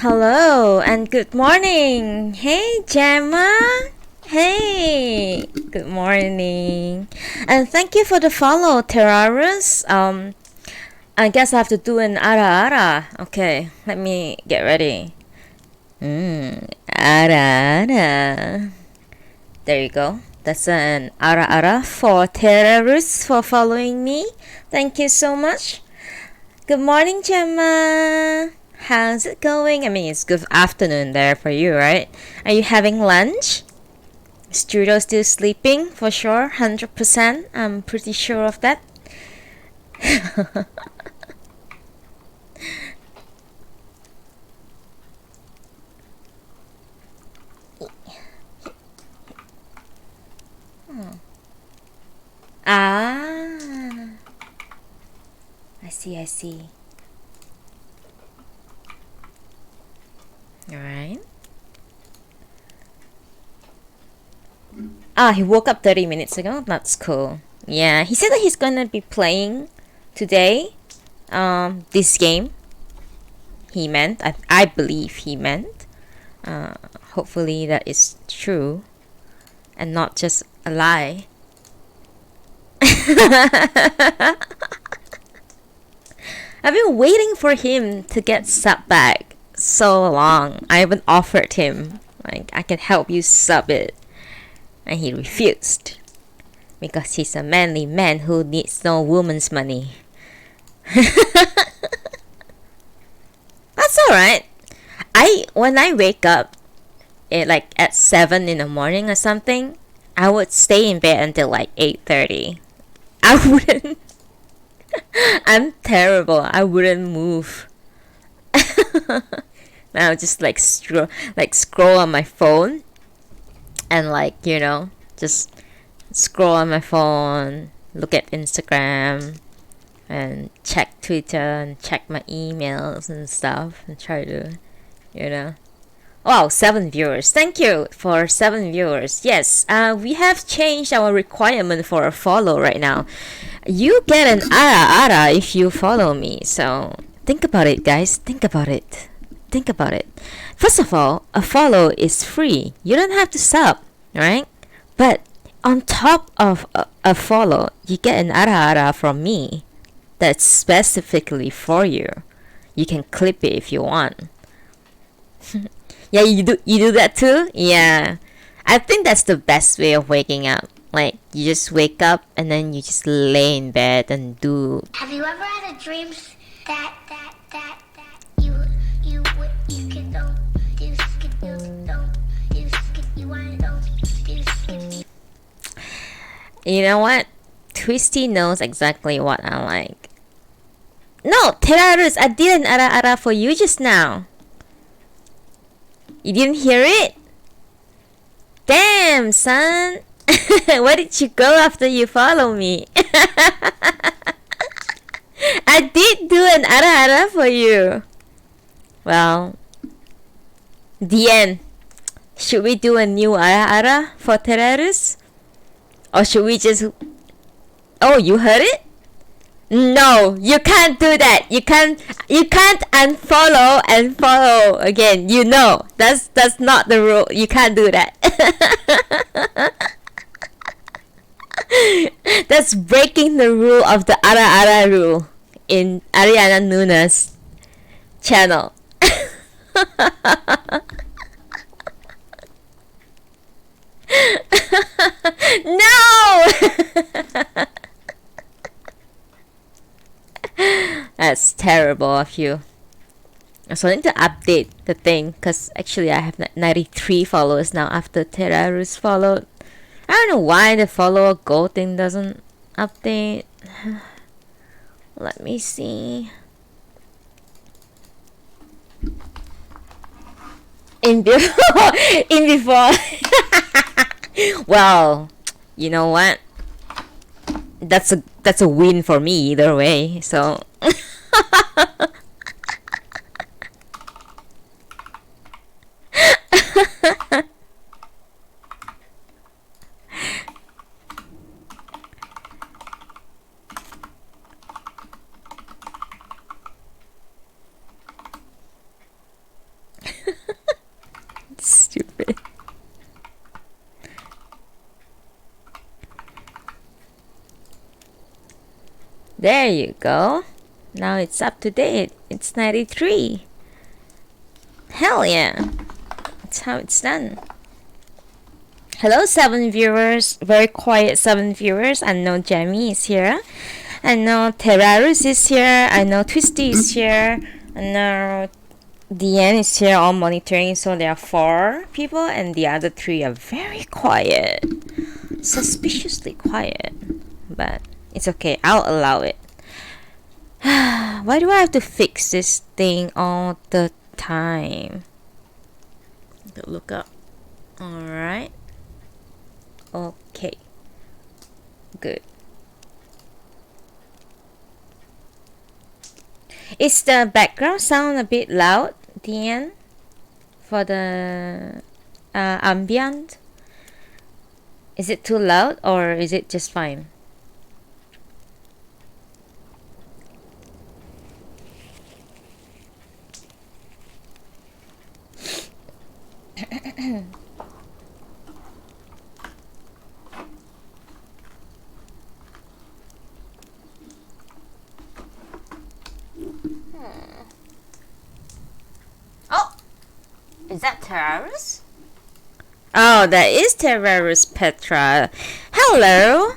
Hello and good morning. Hey Gemma. Hey, good morning. And thank you for the follow, Terrarus. I guess I have to do an ara. Okay, let me get ready. Ara. There you go. That's an ara for Terrarus for following me. Thank you so much. Good morning, Gemma. How's it going? I mean, it's good afternoon there for you, right? Are you having lunch? Is Judo still sleeping? For sure, 100%. I'm pretty sure of that. Ah, I see. Alright. He woke up 30 minutes ago. That's cool. Yeah, he said that he's gonna be playing today. This game. He meant. I believe he meant. Hopefully that is true. And not just a lie. I've been waiting for him to get sub back so long. I even offered him, like, I can help you sub it. And he refused. Because he's a manly man who needs no woman's money. That's alright. When I wake up, at 7 in the morning or something, I would stay in bed until like 8:30. I wouldn't. I'm terrible. I wouldn't move. I would just scroll on my phone, and just scroll on my phone, look at Instagram, and check Twitter and check my emails and stuff, and try to, Wow, 7 viewers. Thank you for 7 viewers. Yes, we have changed our requirement for a follow right now. You get an ara if you follow me. So think about it, guys. Think about it. First of all, a follow is free. You don't have to sub, right? But on top of a follow, you get an ara from me that's specifically for you. You can clip it if you want. Yeah, you do that too? Yeah. I think that's the best way of waking up. Like, you just wake up and then you just lay in bed and do. Have you ever had a dream that you can don't do skip don't do skip you wanna don't do skip. You know what? Twisty knows exactly what I like. No, Terrarus, I did an ara for you just now. You didn't hear it? Damn, son. Where did you go after you follow me? I did do an ara for you. Well, the end. Should we do a new ara for Terrarus? Or should we just... Oh, you heard it? No, you can't do that. You can't unfollow and follow again. That's not the rule. You can't do that. That's breaking the rule of the ara rule in Ariana Nunes channel. No! That's terrible of you. So I need to update the thing because actually I have 93 followers now after Terrarus followed. I don't know why the follower goal thing doesn't update. Let me see. In before, in before. Well, you know what? That's a win for me either way. So. Stupid. There you go. Now it's up to date. It's 93. Hell yeah. That's how it's done. Hello, 7 viewers. Very quiet 7 viewers. I know Jamie is here. I know Terrarus is here. I know Twisty is here. I know Deanne is here all monitoring. So there are 4 people and the other 3 are very quiet. Suspiciously quiet. But it's okay. I'll allow it. Why do I have to fix this thing all the time? Look up. Alright. Okay. Good. Is the background sound a bit loud, Deanne? For the ambient? Is it too loud or is it just fine? Oh! Is that Terrarus? Oh, that is Terrarus Petra. Hello!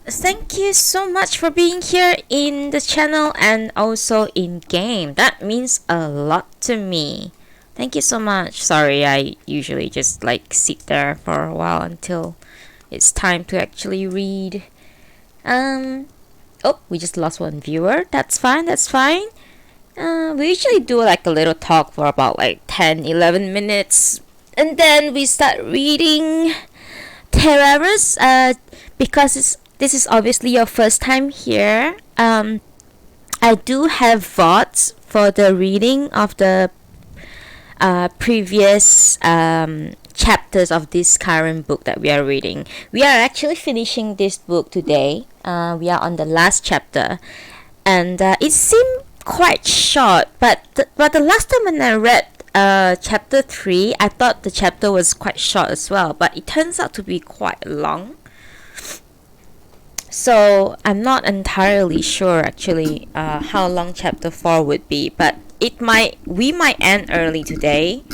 Thank you so much for being here in the channel and also in game. That means a lot to me. Thank you so much. Sorry, I usually just like sit there for a while until it's time to actually read. Oh, we just lost 1 viewer. That's fine, that's fine. We usually do like a little talk for about like 10-11 minutes and then we start reading Terrarus. Because this is obviously your first time here, I do have VODs for the reading of the previous chapters of this current book that we are reading. We are actually finishing this book today. We are on the last chapter and it seemed quite short, but the last time when I read chapter 3, I thought the chapter was quite short as well, but it turns out to be quite long. So I'm not entirely sure actually how long chapter 4 would be, but we might end early today,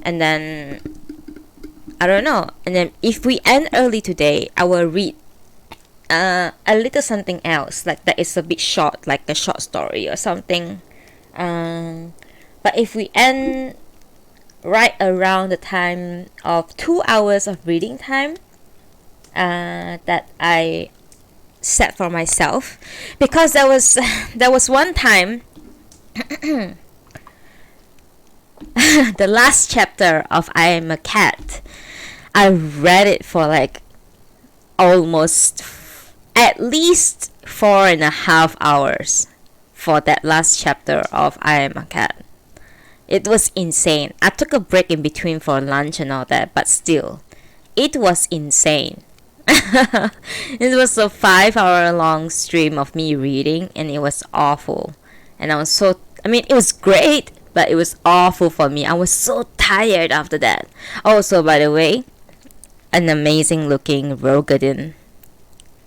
and then I don't know. And then if we end early today, I will read a little something else like that is a bit short, like a short story or something. But if we end right around the time of 2 hours of reading time that I set for myself, because there was one time the last chapter of I Am a Cat, I read it for like almost at least 4.5 hours for that last chapter of I Am a Cat. It was insane. I took a break in between for lunch and all that, but still, it was insane. It was a 5-hour long stream of me reading and it was awful. And I mean, it was great, but it was awful for me. I was so tired after that. Also, by the way, an amazing looking Rogadin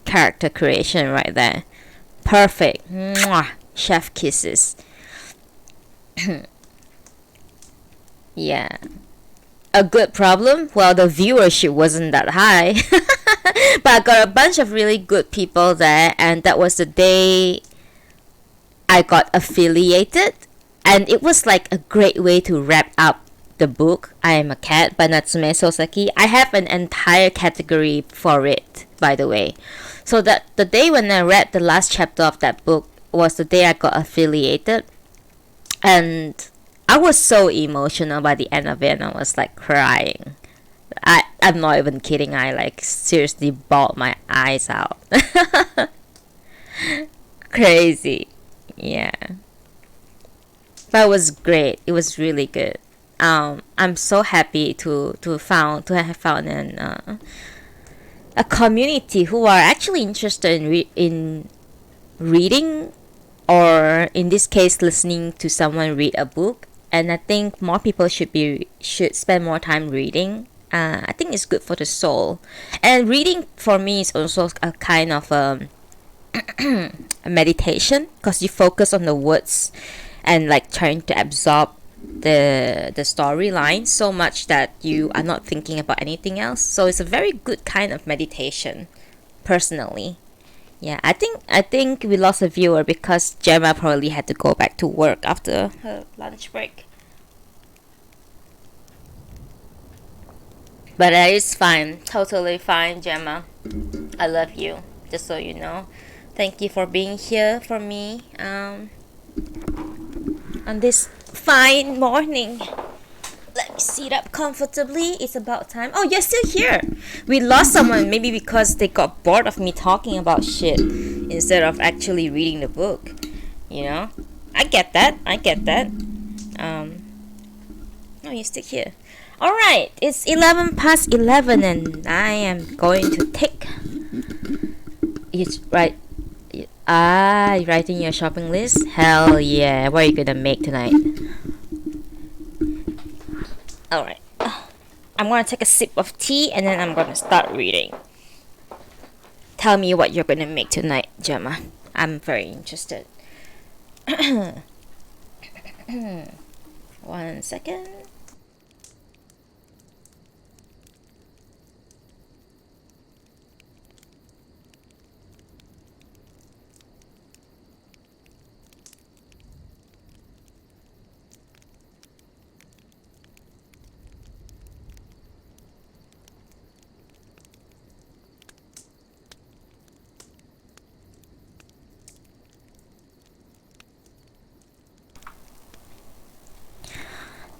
character creation right there. Perfect. Mwah. Chef kisses. Yeah. A good problem? Well, the viewership wasn't that high. But I got a bunch of really good people there, and that was the day I got affiliated. And it was like a great way to wrap up the book, I Am a Cat by Natsume Sosaki. I have an entire category for it, by the way. So that the day when I read the last chapter of that book was the day I got affiliated. And I was so emotional by the end of it, and I was like crying. I'm not even kidding. I like seriously bawled my eyes out. Crazy. Yeah. But it was great. It was really good. I'm so happy to have found a community who are actually interested in reading, or in this case listening to someone read a book. And I think more people should spend more time reading. I think it's good for the soul, and reading for me is also a kind of a meditation, because you focus on the words and like trying to absorb the storyline so much that you are not thinking about anything else. So it's a very good kind of meditation, personally. Yeah, I think we lost a viewer because Gemma probably had to go back to work after her lunch break. But that is fine, totally fine, Gemma. I love you, just so you know. Thank you for being here for me on this fine morning. Let me sit up comfortably. It's about time. Oh, you're still here. We lost someone, maybe because they got bored of me talking about shit instead of actually reading the book. You know? I get that. Oh, you're still here. Alright, it's 11 past 11 and I am going to take... It's right... you're writing your shopping list? Hell yeah, what are you gonna make tonight? Alright, I'm gonna take a sip of tea and then I'm gonna start reading. Tell me what you're gonna make tonight, Gemma. I'm very interested. 1 second.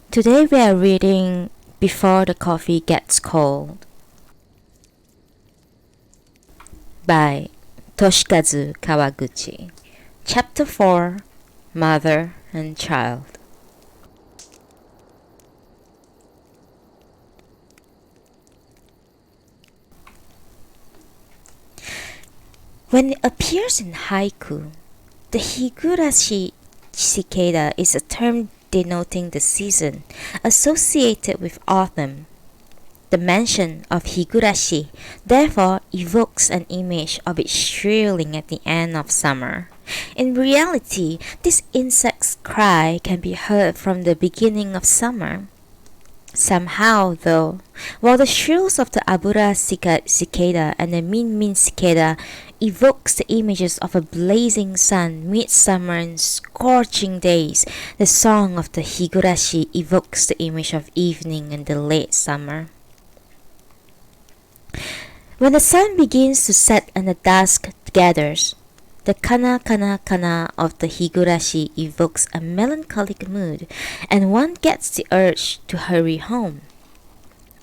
Today we are reading Before the Coffee Gets Cold by Toshikazu Kawaguchi. Chapter 4, Mother and Child. When it appears in haiku, the higurashi cicada is a term denoting the season associated with autumn. The mention of higurashi therefore evokes an image of it shrilling at the end of summer. In reality, this insect's cry can be heard from the beginning of summer. Somehow, though, while the shrills of the abura cicada and the min cicada evokes the images of a blazing sun, midsummer, and scorching days, the song of the higurashi evokes the image of evening and the late summer. When the sun begins to set and the dusk gathers, the kana kana kana of the higurashi evokes a melancholic mood, and one gets the urge to hurry home.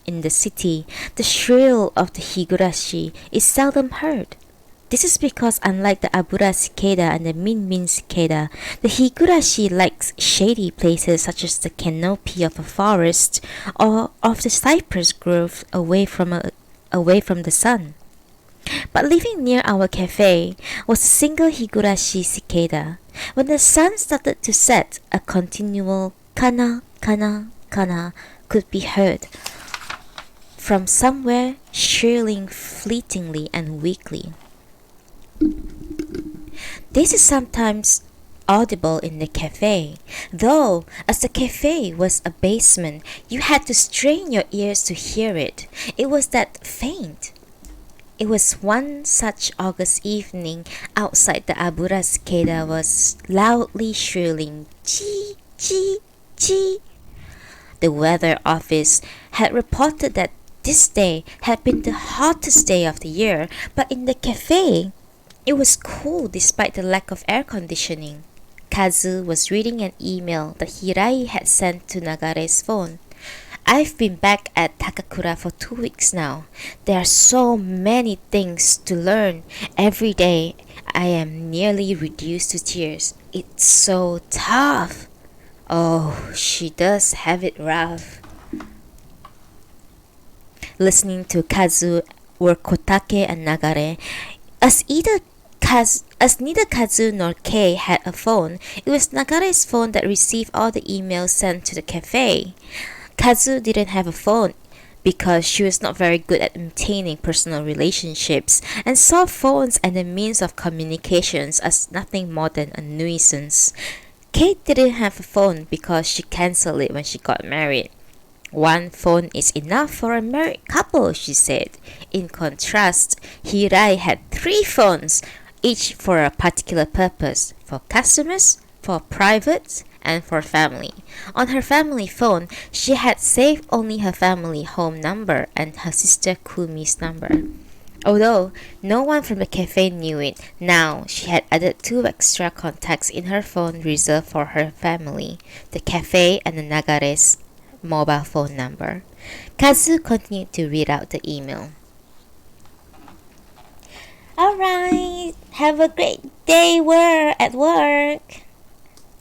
In the city, the shrill of the higurashi is seldom heard. This is because, unlike the abura cicada and the min cicada, the higurashi likes shady places such as the canopy of a forest or of the cypress grove away from the sun. But living near our cafe was a single higurashi cicada. When the sun started to set, a continual kana kana kana could be heard from somewhere, shrilling fleetingly and weakly. This is sometimes audible in the cafe, though, as the cafe was a basement, you had to strain your ears to hear it. It was that faint. It was one such August evening outside the Abura cicada was loudly shrilling chee chee chee. The weather office had reported that this day had been the hottest day of the year, but in the cafe, it was cool despite the lack of air conditioning. Kazu was reading an email that Hirai had sent to Nagare's phone. I've been back at Takakura for 2 weeks now. There are so many things to learn. Every day, I am nearly reduced to tears. It's so tough. Oh, she does have it rough. Listening to Kazu were Kotake and Nagare. As neither Kazu nor Kei had a phone, it was Nagare's phone that received all the emails sent to the cafe. Kazu didn't have a phone because she was not very good at maintaining personal relationships and saw phones and the means of communications as nothing more than a nuisance. Kate didn't have a phone because she cancelled it when she got married. One phone is enough for a married couple, she said. In contrast, Hirai had 3 phones, each for a particular purpose, for customers, for private, and for family. On her family phone, she had saved only her family home number and her sister Kumi's number. Although no one from the cafe knew it, now she had added 2 extra contacts in her phone reserved for her family, the cafe and the Nagare's mobile phone number. Kazu continued to read out the email. Alright, have a great day at work.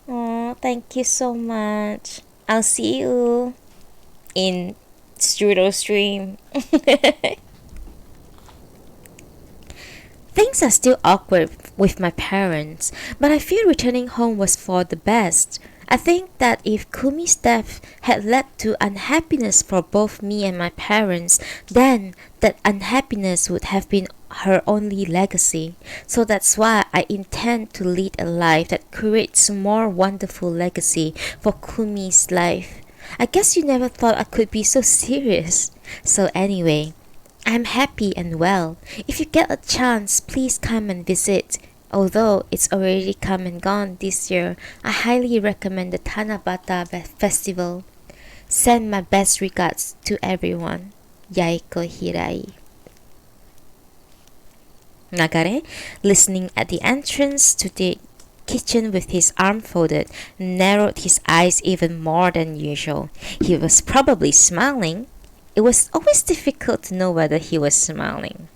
Oh, thank you so much. I'll see you in Strudel stream. Things are still awkward with my parents, but I feel returning home was for the best. I think that if Kumi's death had led to unhappiness for both me and my parents, then that unhappiness would have been her only legacy. So that's why I intend to lead a life that creates more wonderful legacy for Kumi's life. I guess you never thought I could be so serious. So anyway, I'm happy and well. If you get a chance, please come and visit. Although it's already come and gone this year, I highly recommend the Tanabata Festival. Send my best regards to everyone. Yaiko Hirai. Nagare, listening at the entrance to the kitchen with his arm folded, narrowed his eyes even more than usual. He was probably smiling. It was always difficult to know whether he was smiling.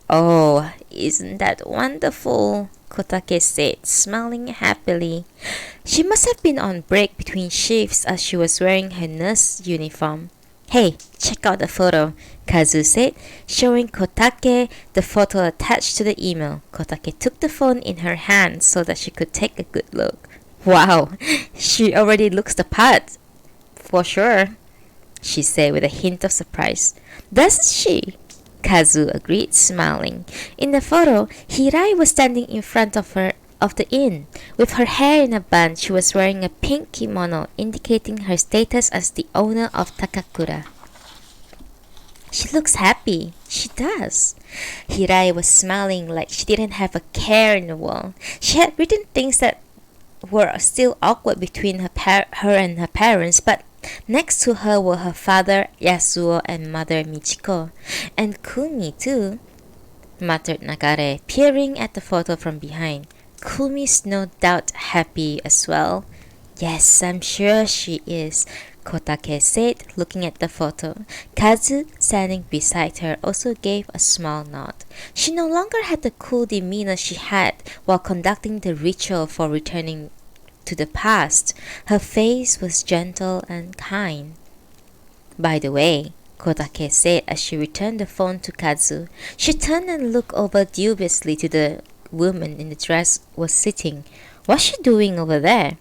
Oh, isn't that wonderful? Kotake said, smiling happily. She must have been on break between shifts as she was wearing her nurse uniform. Hey, check out the photo, Kazu said, showing Kotake the photo attached to the email. Kotake took the phone in her hand so that she could take a good look. Wow, she already looks the part. For sure, she said with a hint of surprise. Doesn't she? Kazu agreed, smiling. In the photo, Hirai was standing in front of the inn. With her hair in a bun, she was wearing a pink kimono, indicating her status as the owner of Takakura. She looks happy. She does. Hirai was smiling like she didn't have a care in the world. She had written things that were still awkward between her and her parents, but next to her were her father Yasuo and mother Michiko. And Kumi too, muttered Nagare, peering at the photo from behind. Kumi's no doubt happy as well. Yes, I'm sure she is, Kotake said, looking at the photo. Kazu, standing beside her, also gave a small nod. She no longer had the cool demeanor she had while conducting the ritual for returning to the past. Her face was gentle and kind. By the way, Kotake said as she returned the phone to Kazu. She turned and looked over dubiously to the woman in the dress was sitting. What's she doing over there?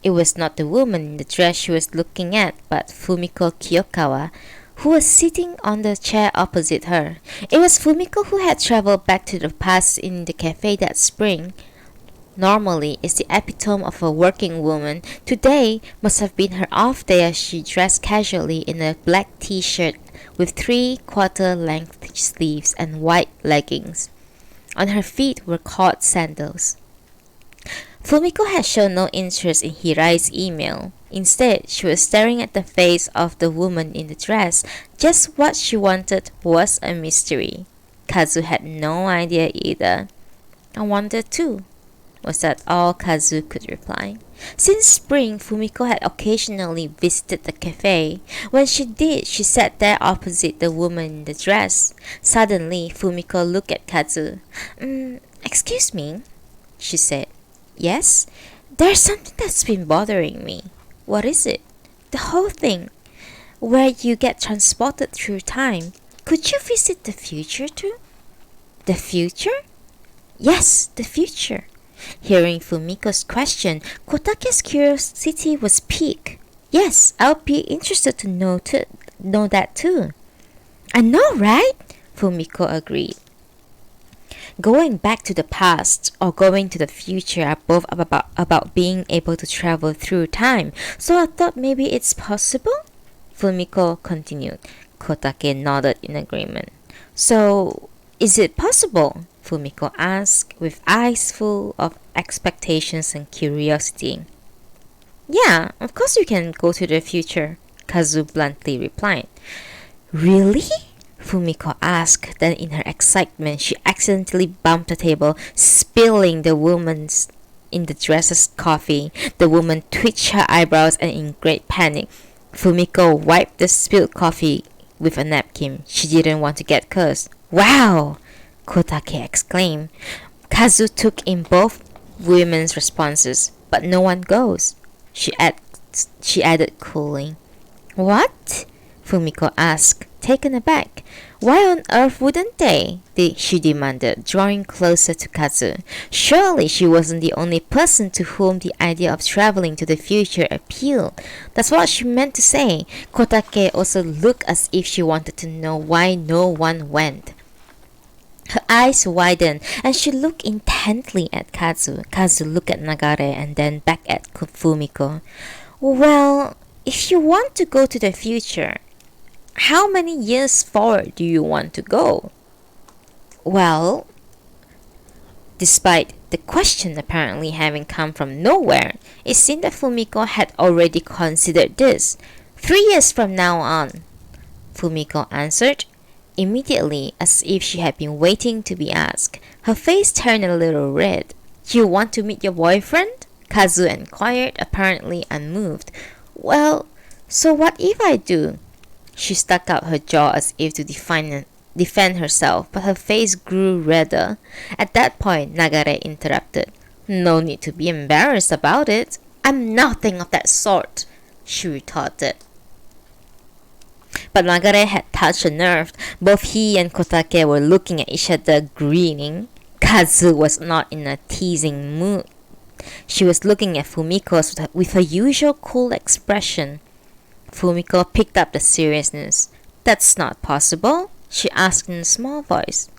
It was not the woman in the dress she was looking at, but Fumiko Kiyokawa, who was sitting on the chair opposite her. It was Fumiko who had traveled back to the past in the cafe that spring. normally is the epitome of a working woman, today must have been her off day as she dressed casually in a black t-shirt with 3/4 length sleeves and white leggings. On her feet were cord sandals. Fumiko had shown no interest in Hirai's email. Instead, she was staring at the face of the woman in the dress. Just what she wanted was a mystery. Kazu had no idea either. I wondered too, was that all Kazu could reply. Since spring, Fumiko had occasionally visited the cafe. When she did, she sat there opposite the woman in the dress. Suddenly, Fumiko looked at Kazu. Excuse me, she said. Yes? There's something that's been bothering me. What is it? The whole thing. Where you get transported through time. Could you visit the future too? The future? Yes, the future. Hearing Fumiko's question, Kotake's curiosity was piqued. Yes, I'll be interested to know that too. I know, right? Fumiko agreed. Going back to the past or going to the future are both about being able to travel through time, so I thought maybe it's possible? Fumiko continued. Kotake nodded in agreement. So, is it possible? Fumiko asked, with eyes full of expectations and curiosity. Yeah, of course you can go to the future, Kazu bluntly replied. Really? Fumiko asked. Then in her excitement, she accidentally bumped the table, spilling the woman's in the dress's coffee. The woman twitched her eyebrows and in great panic. Fumiko wiped the spilled coffee with a napkin. She didn't want to get cursed. Wow! Kotake exclaimed. Kazu took in both women's responses, but no one goes. She added coolly. What? Fumiko asked, taken aback. Why on earth wouldn't they? She demanded, drawing closer to Kazu. Surely she wasn't the only person to whom the idea of traveling to the future appealed. That's what she meant to say. Kotake also looked as if she wanted to know why no one went. Her eyes widened, and she looked intently at Kazu. Kazu looked at Nagare and then back at Fumiko. Well, if you want to go to the future, how many years forward do you want to go? Well, despite the question apparently having come from nowhere, it seemed that Fumiko had already considered this. 3 years from now on, Fumiko answered. Immediately, as if she had been waiting to be asked, her face turned a little red. You want to meet your boyfriend? Kazu inquired, apparently unmoved. Well, so what if I do? She stuck out her jaw as if to defend herself, but her face grew redder. At that point, Nagare interrupted. No need to be embarrassed about it. I'm nothing of that sort, she retorted. But Nagare had touched a nerve. Both he and Kotake were looking at each other, grinning. Kazu was not in a teasing mood. She was looking at Fumiko with her usual cool expression. Fumiko picked up the seriousness. That's not possible, she asked in a small voice.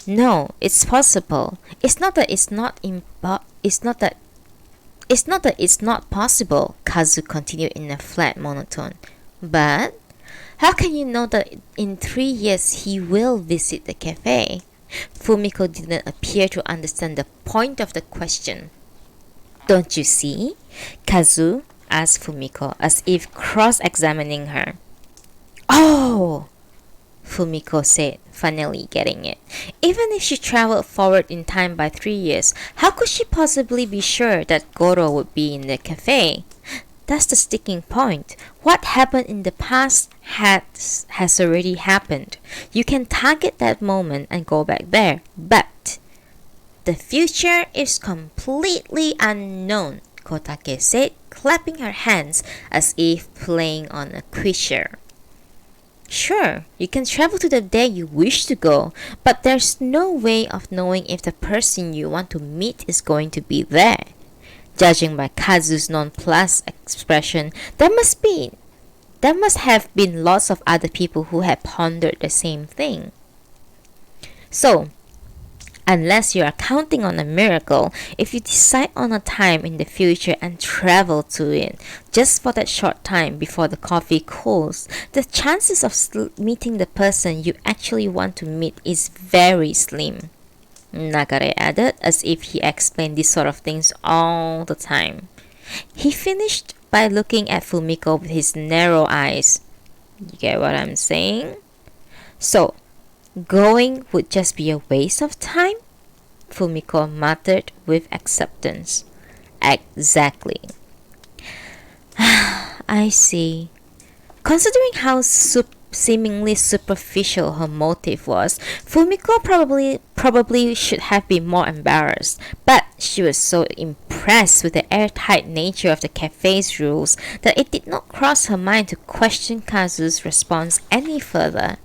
No, it's possible. It's not that it's not possible, Kazu continued in a flat monotone. But how can you know that in 3 years he will visit the cafe? Fumiko didn't appear to understand the point of the question. Don't you see? Kazu asked Fumiko, as if cross-examining her. Oh! Fumiko said, finally getting it. Even if she traveled forward in time by 3 years, how could she possibly be sure that Goro would be in the cafe? That's the sticking point. What happened in the past has already happened. You can target that moment and go back there. But the future is completely unknown, Kotake said, clapping her hands as if playing on a quizzer. Sure, you can travel to the day you wish to go, but there's no way of knowing if the person you want to meet is going to be there. Judging by Kazu's nonplussed expression, there must have been lots of other people who had pondered the same thing. So, Unless you are counting on a miracle, if you decide on a time in the future and travel to it just for that short time before the coffee cools, the chances of meeting the person you actually want to meet is very slim. Nagare added, as if he explained these sort of things all the time. He finished by looking at Fumiko with his narrow eyes. You get what I'm saying? So, going would just be a waste of time? Fumiko muttered with acceptance. Exactly. I see. Considering how seemingly superficial her motive was, Fumiko probably should have been more embarrassed, but she was so impressed with the airtight nature of the cafe's rules that it did not cross her mind to question Kazu's response any further.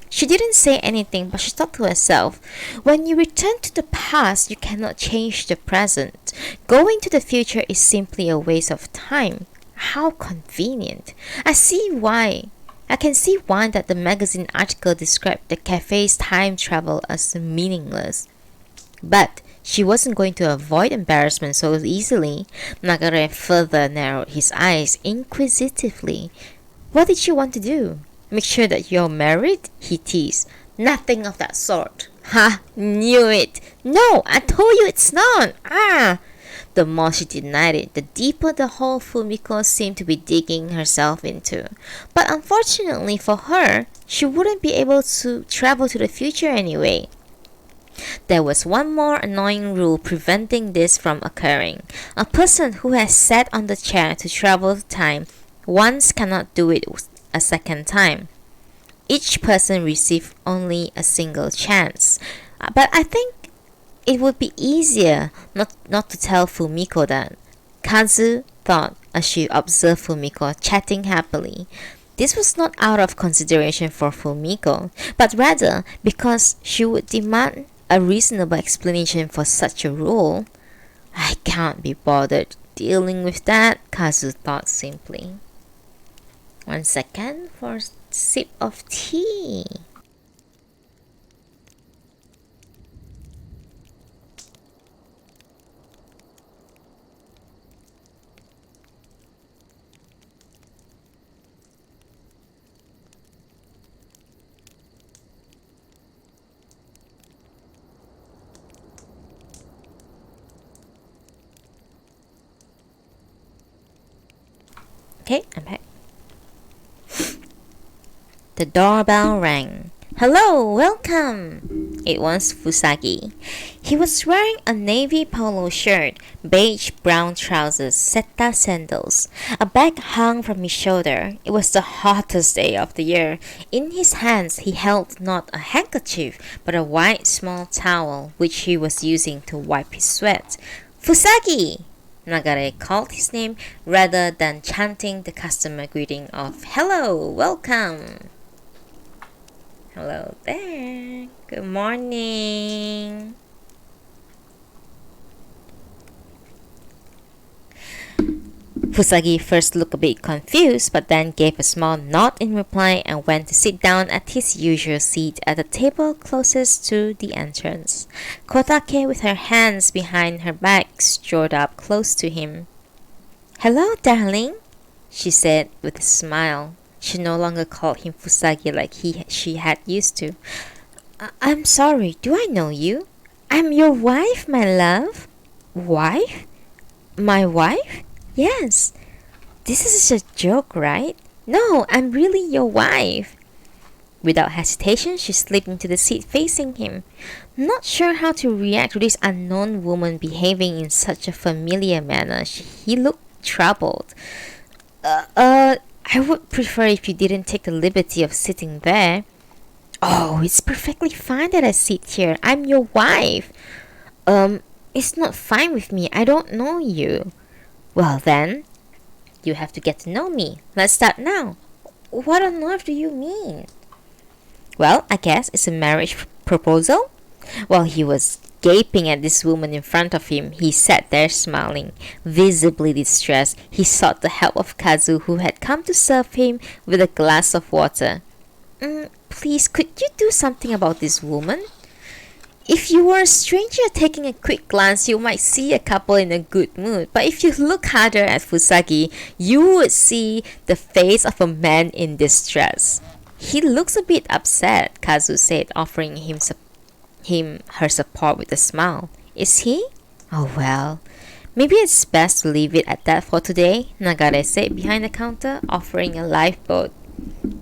She didn't say anything, but she thought to herself, when you return to the past, you cannot change the present. Going to the future is simply a waste of time. How convenient. I can see why that the magazine article described the cafe's time travel as meaningless. But she wasn't going to avoid embarrassment so easily. Nagare further narrowed his eyes inquisitively. What did she want to do? Make sure that you're married? He teased. Nothing of that sort. Ha! Knew it. No, I told you it's not. The more she denied it, the deeper the hole Fumiko seemed to be digging herself into. But unfortunately for her, she wouldn't be able to travel to the future anyway. There was one more annoying rule preventing this from occurring. A person who has sat on the chair to travel time once cannot do it a second time. Each person received only a single chance. But I think it would be easier not to tell Fumiko that. Kazu thought as she observed Fumiko chatting happily. This was not out of consideration for Fumiko, but rather because she would demand a reasonable explanation for such a rule. I can't be bothered dealing with that, Kazu thought simply. 1 second for a sip of tea. Okay, I'm back. The doorbell rang. Hello, welcome! It was Fusagi. He was wearing a navy polo shirt, beige-brown trousers, seta sandals. A bag hung from his shoulder. It was the hottest day of the year. In his hands, he held not a handkerchief, but a white small towel, which he was using to wipe his sweat. Fusagi! Nagare called his name rather than chanting the customer greeting of "Hello, welcome." Hello there. Good morning. Fusagi first looked a bit confused, but then gave a small nod in reply and went to sit down at his usual seat at the table closest to the entrance. Kotake, with her hands behind her back, strode up close to him. Hello, darling, she said with a smile. She no longer called him Fusagi like she had used to. I'm sorry, do I know you? I'm your wife, my love. Wife? My wife? Yes. This is a joke, right? No, I'm really your wife. Without hesitation, she slipped into the seat facing him. Not sure how to react to this unknown woman behaving in such a familiar manner, he looked troubled. I would prefer if you didn't take the liberty of sitting there. Oh, it's perfectly fine that I sit here. I'm your wife. It's not fine with me. I don't know you. Well then, you have to get to know me. Let's start now. What on earth do you mean? Well, I guess it's a marriage proposal. While he was gaping at this woman in front of him, he sat there smiling. Visibly distressed, he sought the help of Kazu, who had come to serve him with a glass of water. Please, could you do something about this woman? If you were a stranger taking a quick glance, you might see a couple in a good mood. But if you look harder at Fusagi, you would see the face of a man in distress. He looks a bit upset, Kazu said, offering him her support with a smile. Is he? Oh well. Maybe it's best to leave it at that for today, Nagare said behind the counter, offering a lifeboat.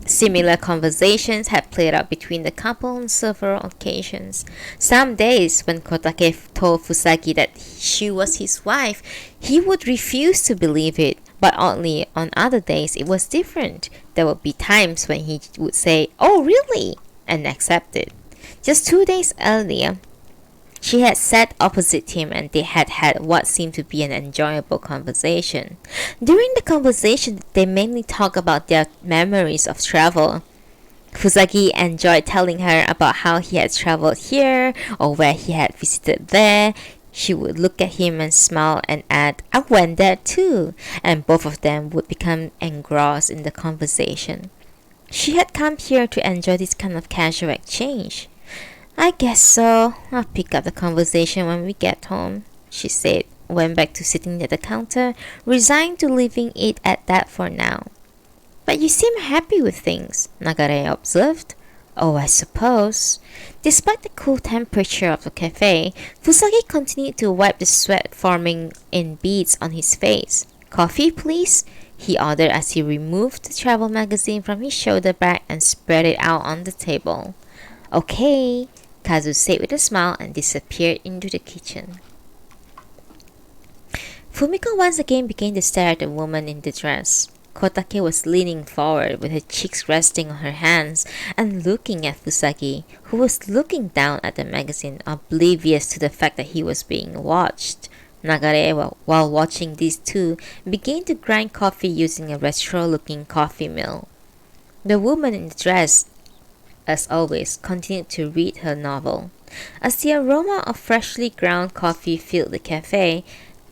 Similar conversations had played out between the couple on several occasions. Some days, when Kotake told Fusagi that she was his wife, he would refuse to believe it. But oddly, on other days, it was different. There would be times when he would say, "Oh, really?" and accept it. Just 2 days earlier, she had sat opposite him and they had had what seemed to be an enjoyable conversation. During the conversation, they mainly talked about their memories of travel. Fusagi enjoyed telling her about how he had traveled here or where he had visited there. She would look at him and smile and add, "I went there too," and both of them would become engrossed in the conversation. She had come here to enjoy this kind of casual exchange. "I guess so. I'll pick up the conversation when we get home," she said, went back to sitting at the counter, resigned to leaving it at that for now. "But you seem happy with things," Nagare observed. "Oh, I suppose." Despite the cool temperature of the cafe, Fusagi continued to wipe the sweat forming in beads on his face. "Coffee, please," he ordered as he removed the travel magazine from his shoulder bag and spread it out on the table. "Okay," Kazu said with a smile and disappeared into the kitchen. Fumiko once again began to stare at the woman in the dress. Kotake was leaning forward with her cheeks resting on her hands and looking at Fusagi, who was looking down at the magazine, oblivious to the fact that he was being watched. Nagare, while watching these two, began to grind coffee using a retro-looking coffee mill. The woman in the dress, as always, continued to read her novel. As the aroma of freshly ground coffee filled the cafe,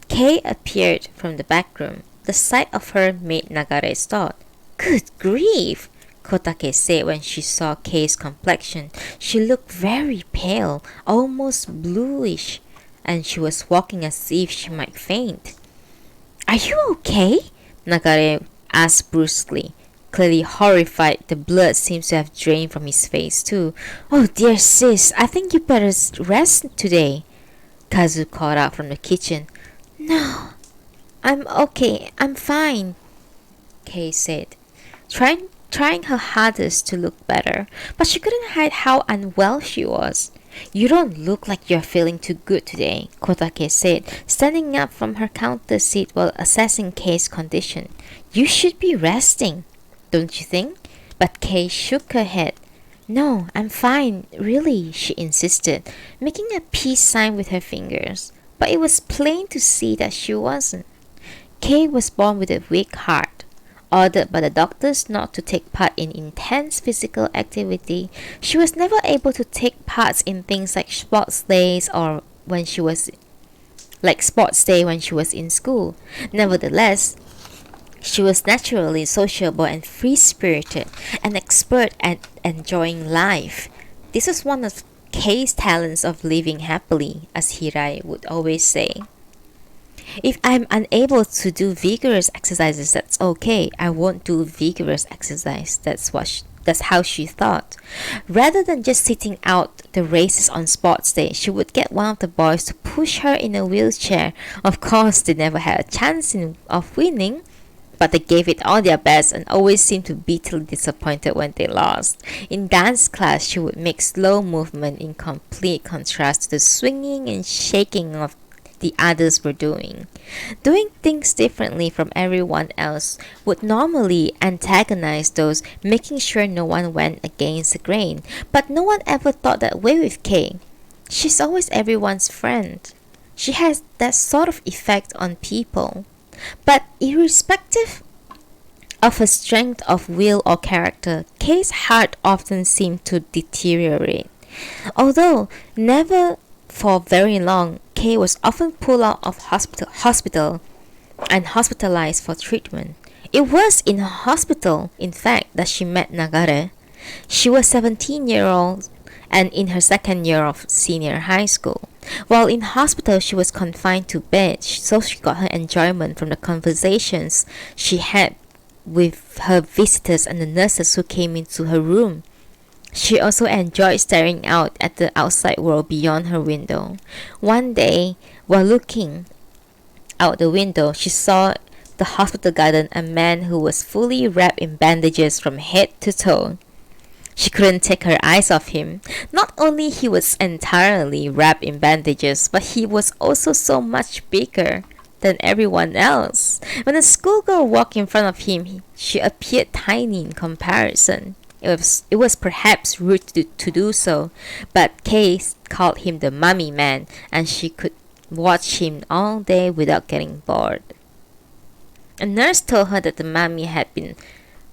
Kei appeared from the back room. The sight of her made Nagare start. "Good grief!" Kotake said when she saw Kei's complexion. She looked very pale, almost bluish, and she was walking as if she might faint. "Are you okay?" Nagare asked brusquely. Clearly horrified, the blood seems to have drained from his face too. "Oh dear sis, I think you better rest today." Kazu called out from the kitchen. "No, I'm okay, I'm fine," Kei said, trying her hardest to look better, but she couldn't hide how unwell she was. "You don't look like you're feeling too good today," Kotake said, standing up from her counter seat while assessing Kei's condition. "You should be resting, don't you think?" But Kei shook her head. "No, I'm fine, really," she insisted, making a peace sign with her fingers. But it was plain to see that she wasn't. Kei was born with a weak heart. Ordered by the doctors not to take part in intense physical activity, she was never able to take part in things like sports days or when she was in school. Nevertheless, she was naturally sociable and free-spirited, an expert at enjoying life. This was one of Kei's talents of living happily, as Hirai would always say. "If I'm unable to do vigorous exercises, that's okay. I won't do vigorous exercise." That's how she thought. Rather than just sitting out the races on sports day, she would get one of the boys to push her in a wheelchair. Of course, they never had a chance of winning, but they gave it all their best and always seemed to be bitterly disappointed when they lost. In dance class, she would make slow movement in complete contrast to the swinging and shaking of the others were doing. Doing things differently from everyone else would normally antagonize those, making sure no one went against the grain. But no one ever thought that way with Kei. She's always everyone's friend. She has that sort of effect on people. But irrespective of her strength of will or character, Kei's heart often seemed to deteriorate. Although never for very long, Kei was often pulled out of hospital and hospitalized for treatment. It was in a hospital, in fact, that she met Nagare. She was 17 years old and in her second year of senior high school. While in hospital, she was confined to bed, so she got her enjoyment from the conversations she had with her visitors and the nurses who came into her room. She also enjoyed staring out at the outside world beyond her window. One day, while looking out the window, she saw the hospital garden a man who was fully wrapped in bandages from head to toe. She couldn't take her eyes off him. Not only he was entirely wrapped in bandages, but he was also so much bigger than everyone else. When a schoolgirl walked in front of him, she appeared tiny in comparison. It was perhaps rude to do so, but Kay called him the mummy man, and she could watch him all day without getting bored. A nurse told her that the mummy had been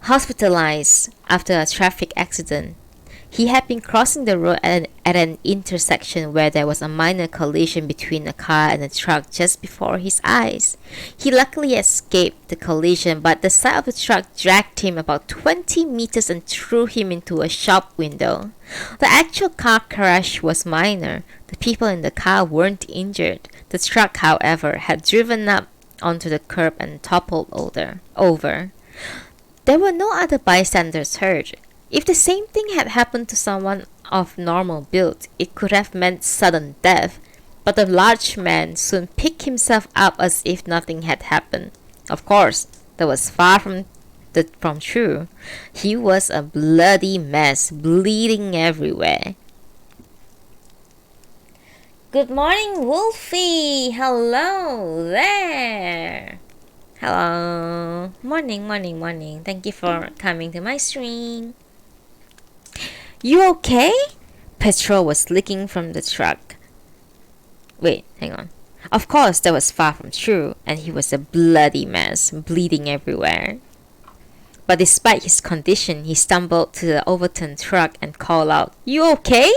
hospitalized after a traffic accident. He had been crossing the road at an intersection where there was a minor collision between a car and a truck just before his eyes. He luckily escaped the collision, but the side of the truck dragged him about 20 meters and threw him into a shop window. The actual car crash was minor. The people in the car weren't injured. The truck, however, had driven up onto the curb and toppled over. There were no other bystanders hurt. If the same thing had happened to someone of normal build, it could have meant sudden death, but the large man soon picked himself up as if nothing had happened. Of course, that was far from true. He was a bloody mess, bleeding everywhere. Good morning, Wolfie! Hello there! Hello! Morning. Thank you for coming to my stream. You okay? Petrol was leaking from the truck. Wait, hang on. Of course, that was far from true, and he was a bloody mess, bleeding everywhere. But despite his condition, he stumbled to the overturned truck and called out, "You okay?"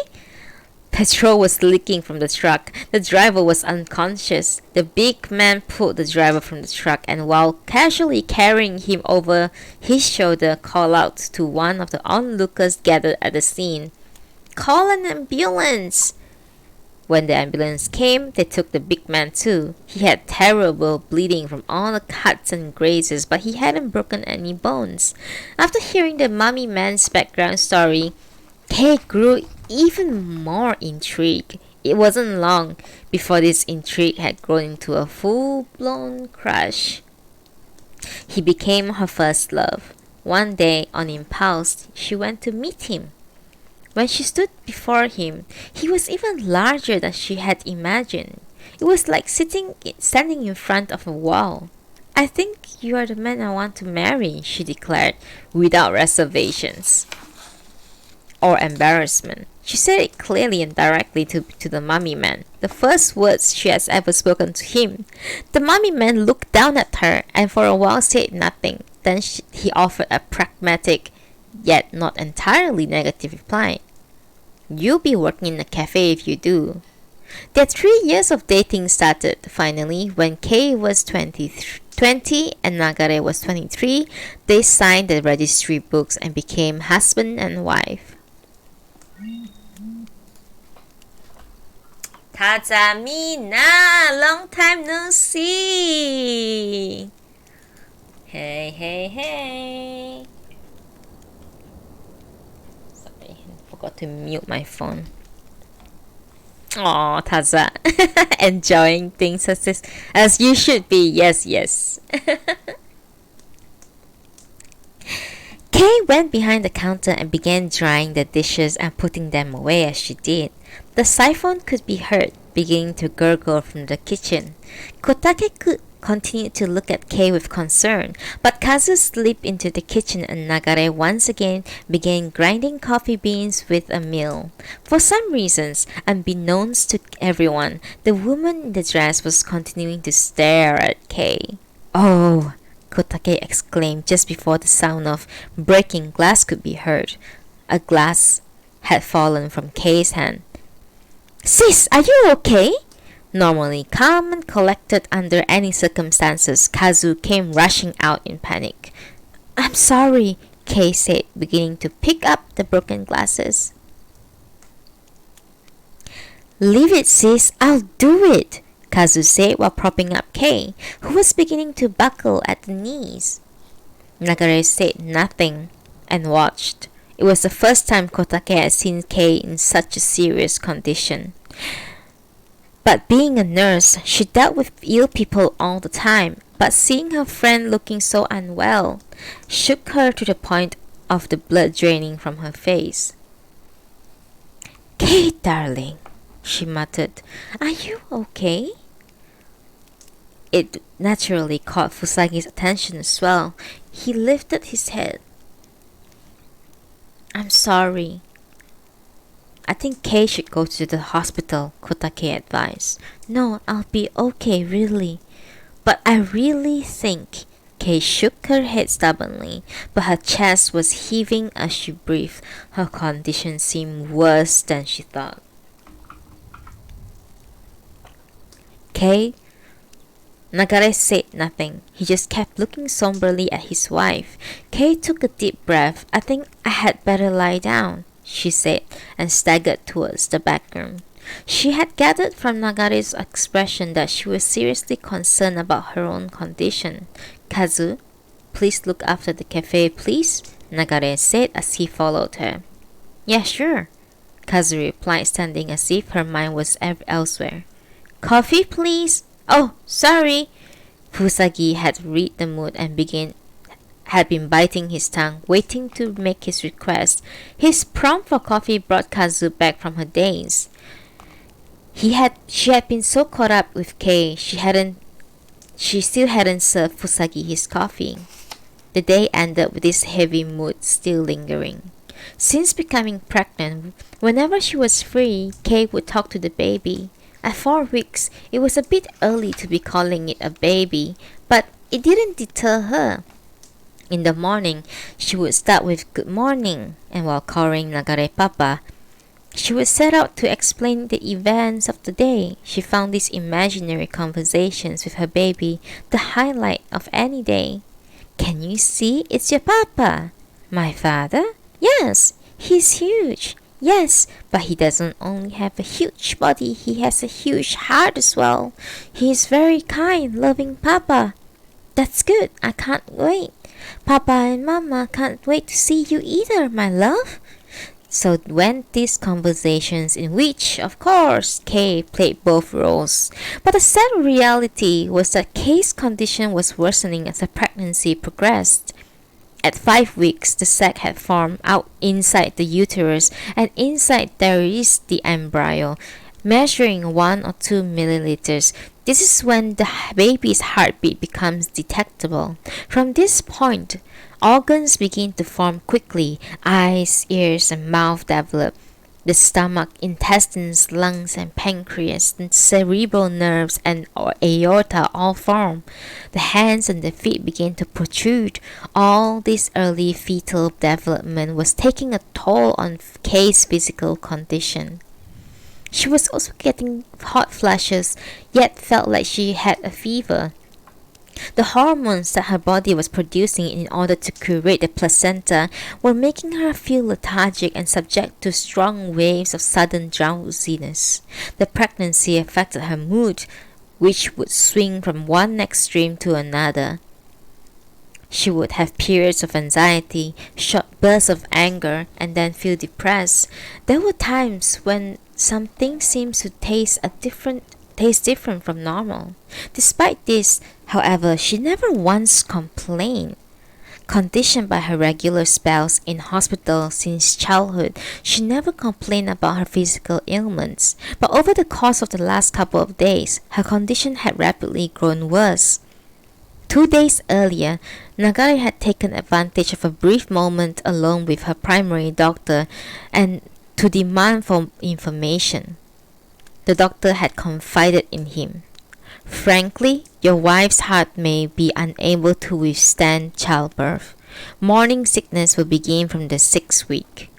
Petrol was leaking from the truck. The driver was unconscious. The big man pulled the driver from the truck and while casually carrying him over his shoulder, called out to one of the onlookers gathered at the scene, "Call an ambulance!" When the ambulance came, they took the big man too. He had terrible bleeding from all the cuts and grazes, but he hadn't broken any bones. After hearing the mummy man's background story, Kay grew even more intrigued. It wasn't long before this intrigue had grown into a full-blown crush. He became her first love. One day, on impulse, she went to meet him. When she stood before him, he was even larger than she had imagined. It was like standing in front of a wall. "I think you are the man I want to marry," she declared, without reservations or embarrassment. She said it clearly and directly to the mummy man, the first words she has ever spoken to him. The mummy man looked down at her and for a while said nothing. Then he offered a pragmatic, yet not entirely negative reply. "You'll be working in a cafe if you do." Their 3 years of dating started, finally, when Kay was 20 and Nagare was 23. They signed the registry books and became husband and wife. Tazamina, long time no see. Hey. Sorry, I forgot to mute my phone. Oh, Taza. Enjoying things as you should be. Yes. Kay went behind the counter and began drying the dishes and putting them away as she did. The siphon could be heard beginning to gurgle from the kitchen. Kotake continued to look at Kay with concern, but Kazu slipped into the kitchen and Nagare once again began grinding coffee beans with a mill. For some reasons, unbeknownst to everyone, the woman in the dress was continuing to stare at Kay. "Oh!" Kotake exclaimed just before the sound of breaking glass could be heard. A glass had fallen from Kay's hand. "Sis, are you okay?" Normally calm and collected under any circumstances, Kazu came rushing out in panic. "I'm sorry," Kay said, beginning to pick up the broken glasses. Leave it, sis. I'll do it, Kazu said while propping up Kei, who was beginning to buckle at the knees. Nagare said nothing and watched. It was the first time Kotake had seen Kei in such a serious condition. But being a nurse, she dealt with ill people all the time, but seeing her friend looking so unwell shook her to the point of the blood draining from her face. Kei, darling, she muttered, are you okay? It naturally caught Fusagi's attention as well. He lifted his head. I'm sorry. I think Kei should go to the hospital, Kotake advised. No, I'll be okay, really. But I really think... Kei shook her head stubbornly, but her chest was heaving as she breathed. Her condition seemed worse than she thought. Kei? Nagare said nothing. He just kept looking somberly at his wife. Kei took a deep breath. I think I had better lie down, she said, and staggered towards the back room. She had gathered from Nagare's expression that she was seriously concerned about her own condition. Kazu, please look after the cafe, please, Nagare said as he followed her. Yeah, sure, Kazu replied, standing as if her mind was elsewhere. Coffee, please. Oh, sorry. Fusagi had read the mood and had been biting his tongue, waiting to make his request. His prompt for coffee brought Kazu back from her daze. She had been so caught up with Kei, she still hadn't served Fusagi his coffee. The day ended with this heavy mood still lingering. Since becoming pregnant, whenever she was free, Kei would talk to the baby. At 4 weeks, it was a bit early to be calling it a baby, but it didn't deter her. In the morning, she would start with good morning, and while calling Nagare Papa, she would set out to explain the events of the day. She found these imaginary conversations with her baby the highlight of any day. Can you see it's your papa? My father? Yes, he's huge. Yes, but he doesn't only have a huge body, he has a huge heart as well. He is very kind, loving papa. That's good, I can't wait. Papa and Mama can't wait to see you either, my love. So went these conversations in which, of course, Kei played both roles. But the sad reality was that Kei's condition was worsening as the pregnancy progressed. At 5 weeks, the sac had formed out inside the uterus, and inside there is the embryo, measuring 1 or 2 milliliters. This is when the baby's heartbeat becomes detectable. From this point, organs begin to form quickly. Eyes, ears, and mouth develop. The stomach, intestines, lungs, and pancreas, and cerebral nerves and aorta all form. The hands and the feet begin to protrude. All this early fetal development was taking a toll on Kei's physical condition. She was also getting hot flashes, yet felt like she had a fever. The hormones that her body was producing in order to curate the placenta were making her feel lethargic and subject to strong waves of sudden drowsiness. The pregnancy affected her mood, which would swing from one extreme to another. She would have periods of anxiety, short bursts of anger, and then feel depressed. There were times when something seems to taste different from normal. Despite this, however, she never once complained. Conditioned by her regular spells in hospital since childhood, she never complained about her physical ailments. But over the course of the last couple of days, her condition had rapidly grown worse. 2 days earlier, Nagare had taken advantage of a brief moment alone with her primary doctor and to demand for information. The doctor had confided in him. Frankly, your wife's heart may be unable to withstand childbirth. Morning sickness will begin from the 6th week.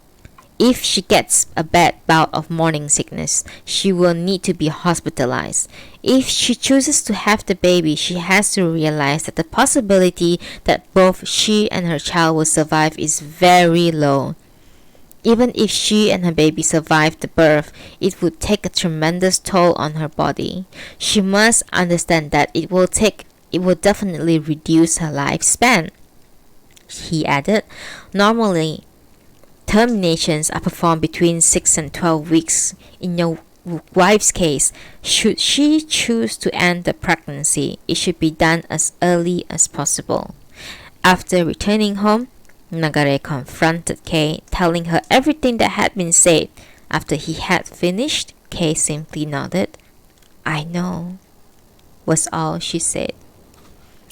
If she gets a bad bout of morning sickness, she will need to be hospitalized. If she chooses to have the baby, she has to realize that the possibility that both she and her child will survive is very low. Even if she and her baby survived the birth, it would take a tremendous toll on her body. She must understand that it will definitely reduce her lifespan. He added, normally, terminations are performed between 6 and 12 weeks. In your wife's case, should she choose to end the pregnancy, it should be done as early as possible. After returning home, Nagare confronted Kei, telling her everything that had been said. After he had finished, Kei simply nodded. I know, was all she said.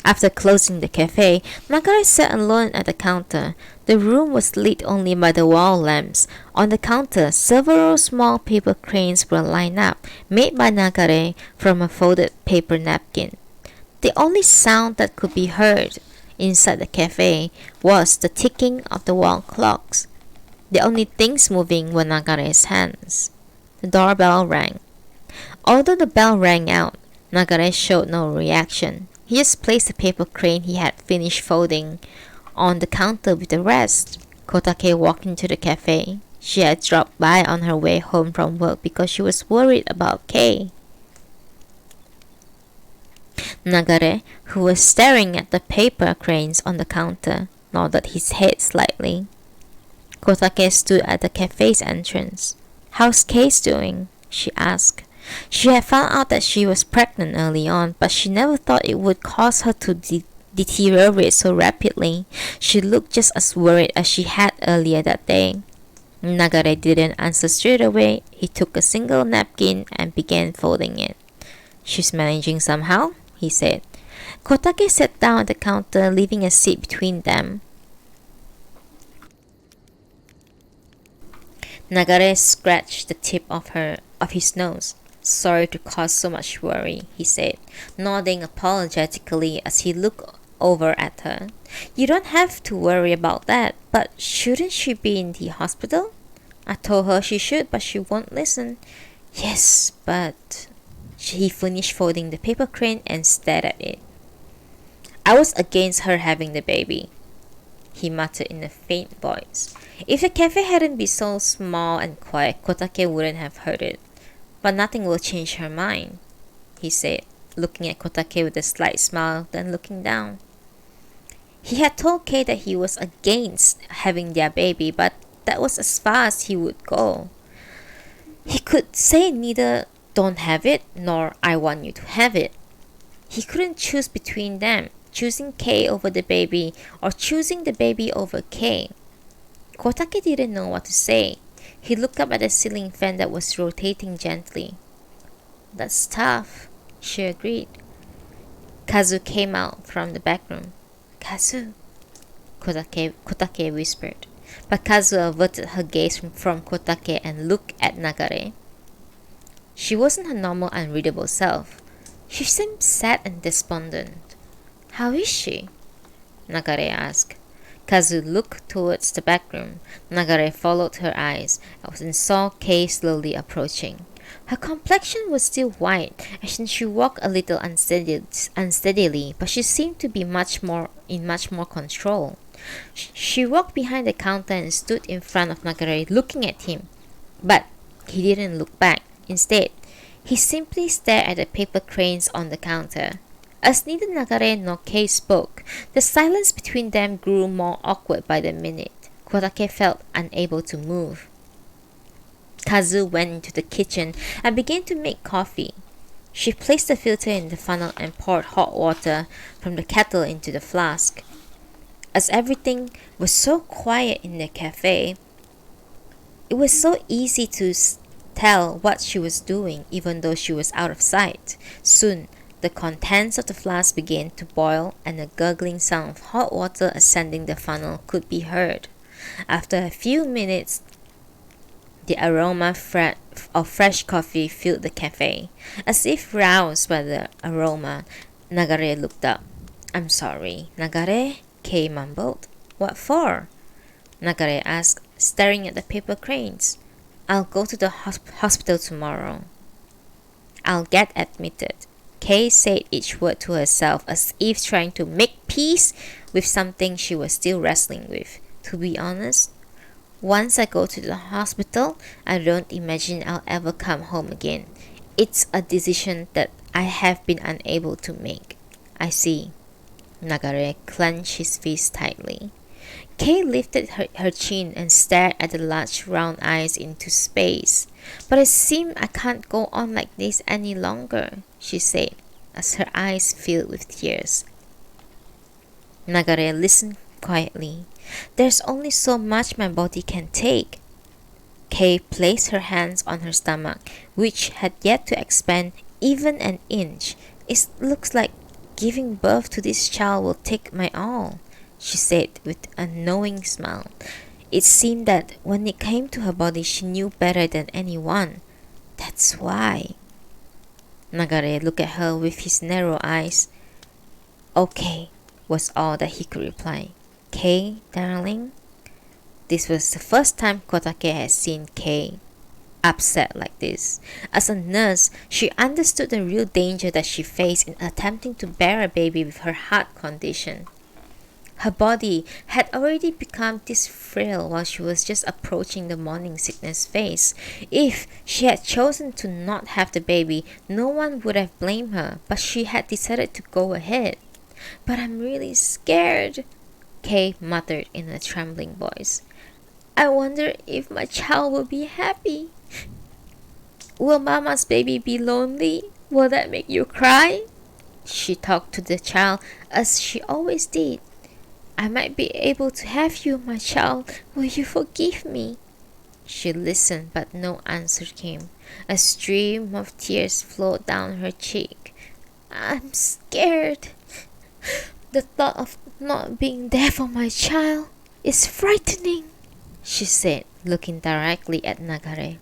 After closing the cafe, Nagare sat alone at the counter. The room was lit only by the wall lamps. On the counter, several small paper cranes were lined up, made by Nagare from a folded paper napkin. The only sound that could be heard inside the cafe was the ticking of the wall clocks. The only things moving were Nagare's hands. The doorbell rang. Although the bell rang out, Nagare showed no reaction. He just placed the paper crane he had finished folding on the counter with the rest. Kotake walked into the cafe. She had dropped by on her way home from work because she was worried about Kei. Nagare, who was staring at the paper cranes on the counter, nodded his head slightly. Kotake stood at the cafe's entrance. How's Kei's doing? She asked. She had found out that she was pregnant early on, but she never thought it would cause her to deteriorate so rapidly. She looked just as worried as she had earlier that day. Nagare didn't answer straight away. He took a single napkin and began folding it. She's managing somehow, he said. Kotake sat down at the counter, leaving a seat between them. Nagare scratched the tip of his nose. Sorry to cause so much worry, he said, nodding apologetically as he looked over at her. You don't have to worry about that, but shouldn't she be in the hospital? I told her she should, but she won't listen. Yes, but... He finished folding the paper crane and stared at it. I was against her having the baby, he muttered in a faint voice. If the cafe hadn't been so small and quiet, Kotake wouldn't have heard it. But nothing will change her mind, he said, looking at Kotake with a slight smile, then looking down. He had told Kei that he was against having their baby, but that was as far as he would go. He could say neither don't have it, nor I want you to have it. He couldn't choose between them, choosing Kei over the baby or choosing the baby over Kei. Kotake didn't know what to say. He looked up at the ceiling fan that was rotating gently. That's tough, she agreed. Kazu came out from the back room. Kazu, Kotake whispered. But Kazu averted her gaze from Kotake and looked at Nagare. She wasn't her normal unreadable self. She seemed sad and despondent. How is she? Nagare asked. Kazu looked towards the back room. Nagare followed her eyes and saw Kei slowly approaching. Her complexion was still white, and she walked a little unsteadily, but she seemed to be much more control. She walked behind the counter and stood in front of Nagare, looking at him. But he didn't look back. Instead, he simply stared at the paper cranes on the counter. As neither Nagare nor Kei spoke, the silence between them grew more awkward by the minute. Kotake felt unable to move. Kazu went into the kitchen and began to make coffee. She placed the filter in the funnel and poured hot water from the kettle into the flask. As everything was so quiet in the cafe, it was so easy to tell what she was doing even though she was out of sight. Soon, the contents of the flask began to boil and the gurgling sound of hot water ascending the funnel could be heard. After a few minutes, the aroma of fresh coffee filled the cafe. As if roused by the aroma, Nagare looked up. I'm sorry, Nagare, Kei mumbled. What for? Nagare asked, staring at the paper cranes. I'll go to the hospital tomorrow. I'll get admitted. Kei said each word to herself as if trying to make peace with something she was still wrestling with. To be honest, Once I go to the hospital, I don't imagine I'll ever come home again. It's a decision that I have been unable to make. I see. Nagare clenched his fist tightly. Kay lifted her chin and stared at the large round eyes into space. But it seems I can't go on like this any longer, she said, as her eyes filled with tears. Nagare listened quietly. There's only so much my body can take. Kay placed her hands on her stomach, which had yet to expand even an inch. It looks like giving birth to this child will take my all, she said with a knowing smile. It seemed that when it came to her body, she knew better than anyone. That's why. Nagare looked at her with his narrow eyes. Okay, was all that he could reply. Kay, darling? This was the first time Kotake had seen Kay upset like this. As a nurse, she understood the real danger that she faced in attempting to bear a baby with her heart condition. Her body had already become this frail while she was just approaching the morning sickness phase. If she had chosen to not have the baby, no one would have blamed her, but she had decided to go ahead. But I'm really scared, Kay muttered in a trembling voice. I wonder if my child will be happy. Will Mama's baby be lonely? Will that make you cry? She talked to the child as she always did. I might be able to have you, my child. Will you forgive me? She listened, but no answer came. A stream of tears flowed down her cheek. I'm scared. The thought of not being there for my child is frightening, she said, looking directly at Nagare.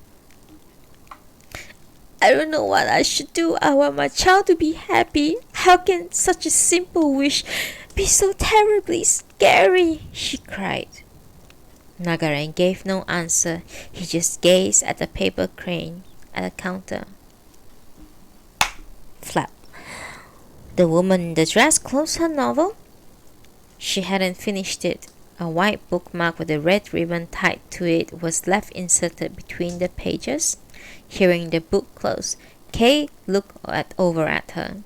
I don't know what I should do. I want my child to be happy. How can such a simple wish be so terribly scary? She cried. Nagare gave no answer. He just gazed at the paper crane at the counter. Flap. The woman in the dress closed her novel. She hadn't finished it. A white bookmark with a red ribbon tied to it was left inserted between the pages. Hearing the book close, Kay looked over at her.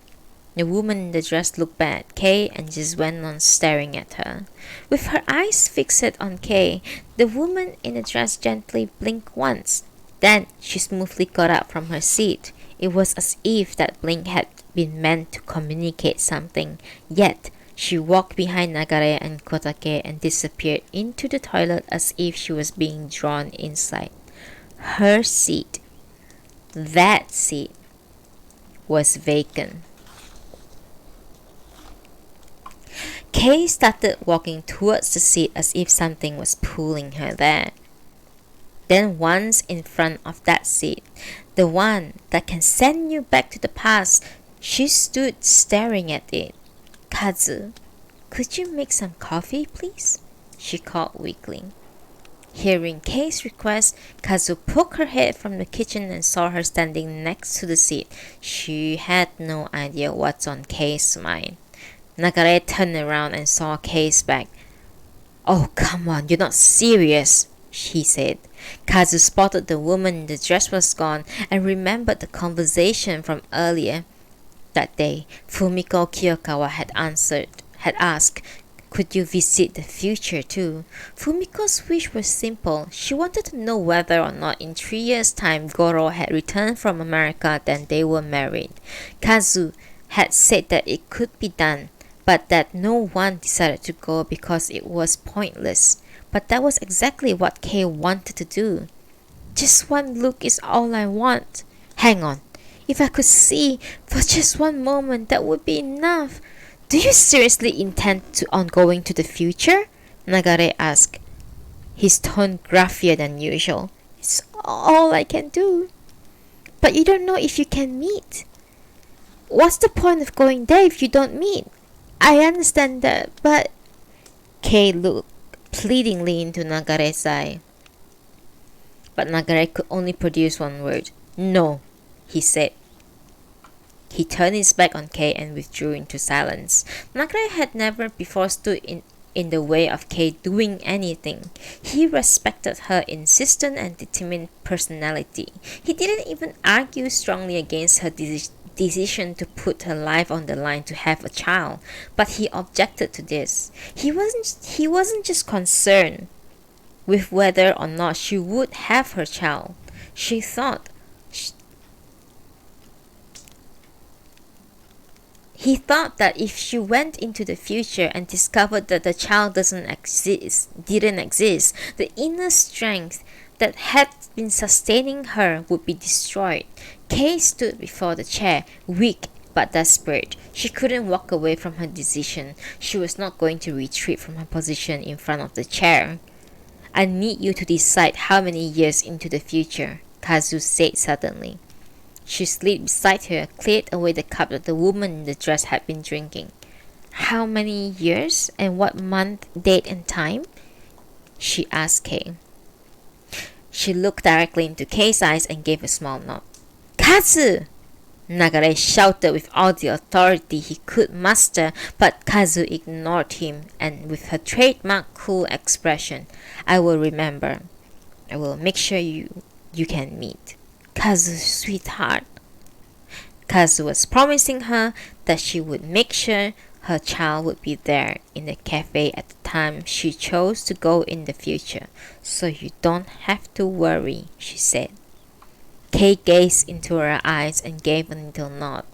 The woman in the dress looked back at Kay and just went on staring at her. With her eyes fixed on Kay, the woman in the dress gently blinked once. Then she smoothly got up from her seat. It was as if that blink had been meant to communicate something. Yet she walked behind Nagare and Kotake and disappeared into the toilet as if she was being drawn inside. Her seat, that seat, was vacant. Kay started walking towards the seat as if something was pulling her there. Then once in front of that seat, the one that can send you back to the past, she stood staring at it. Kazu, could you make some coffee, please? She called weakly. Hearing Kay's request, Kazu poked her head from the kitchen and saw her standing next to the seat. She had no idea what's on Kay's mind. Nagare turned around and saw Kay's back. Oh, come on, you're not serious, she said. Kazu spotted the woman in the dress was gone and remembered the conversation from earlier. That day, Fumiko Kiyokawa had asked, could you visit the future too? Fumiko's wish was simple. She wanted to know whether or not in 3 years' time Goro had returned from America, then they were married. Kazu had said that it could be done, but that no one decided to go because it was pointless. But that was exactly what Kay wanted to do. Just one look is all I want. Hang on. If I could see for just one moment, that would be enough. Do you seriously intend on going to the future? Nagare asked, his tone gruffier than usual. It's all I can do. But you don't know if you can meet. What's the point of going there if you don't meet? I understand that, but... Kay looked pleadingly into Nagare's eye. But Nagare could only produce one word. No, he said. He turned his back on Kay and withdrew into silence. Nagare had never before stood in the way of Kay doing anything. He respected her insistent and determined personality. He didn't even argue strongly against her decision to put her life on the line to have a child, but he objected to this. He wasn't just concerned with whether or not she would have her child. He thought that if she went into the future and discovered that the child didn't exist, the inner strength that had been sustaining her would be destroyed. Kay stood before the chair, weak but desperate. She couldn't walk away from her decision. She was not going to retreat from her position in front of the chair. I need you to decide how many years into the future, Kazu said suddenly. She slid beside her, cleared away the cup that the woman in the dress had been drinking. How many years, and what month, date, and time? She asked Kay. She looked directly into Kay's eyes and gave a small nod. Kazu! Nagare shouted with all the authority he could muster, but Kazu ignored him, and with her trademark cool expression, I will remember. I will make sure you can meet. Kazu, sweetheart. Kazu was promising her that she would make sure her child would be there in the cafe at the time she chose to go in the future, so you don't have to worry, she said. Kay gazed into her eyes and gave a little nod.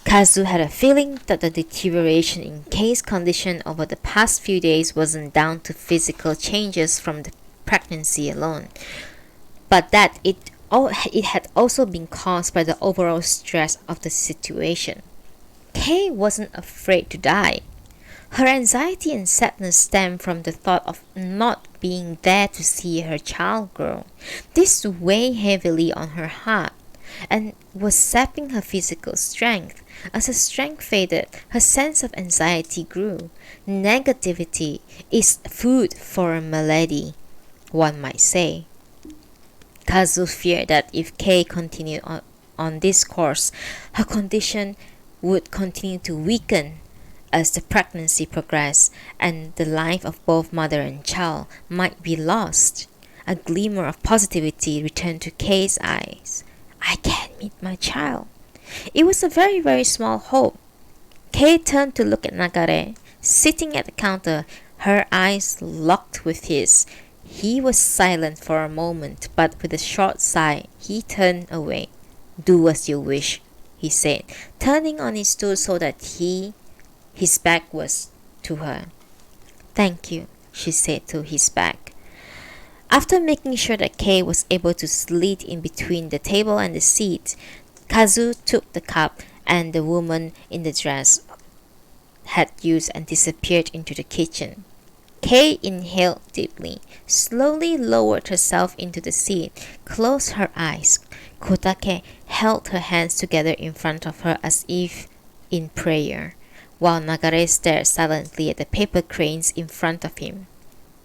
Kazu had a feeling that the deterioration in Kay's condition over the past few days wasn't down to physical changes from the pregnancy alone, but that it had also been caused by the overall stress of the situation. Kay wasn't afraid to die. Her anxiety and sadness stemmed from the thought of not being there to see her child grow. This weighed heavily on her heart and was sapping her physical strength. As her strength faded, her sense of anxiety grew. Negativity is food for a malady, one might say. Kazu feared that if Kay continued on this course, her condition would continue to weaken as the pregnancy progressed, and the life of both mother and child might be lost. A glimmer of positivity returned to Kay's eyes. I can meet my child. It was a very, very small hope. Kay turned to look at Nagare, sitting at the counter, her eyes locked with his. He was silent for a moment, but with a short sigh, he turned away. Do as you wish, he said, turning on his stool so that his back was to her. Thank you, she said to his back. After making sure that Kay was able to slide in between the table and the seat, Kazu took the cup and the woman in the dress had used and disappeared into the kitchen. Kay inhaled deeply, slowly lowered herself into the seat, closed her eyes. Kotake held her hands together in front of her as if in prayer, while Nagare stared silently at the paper cranes in front of him.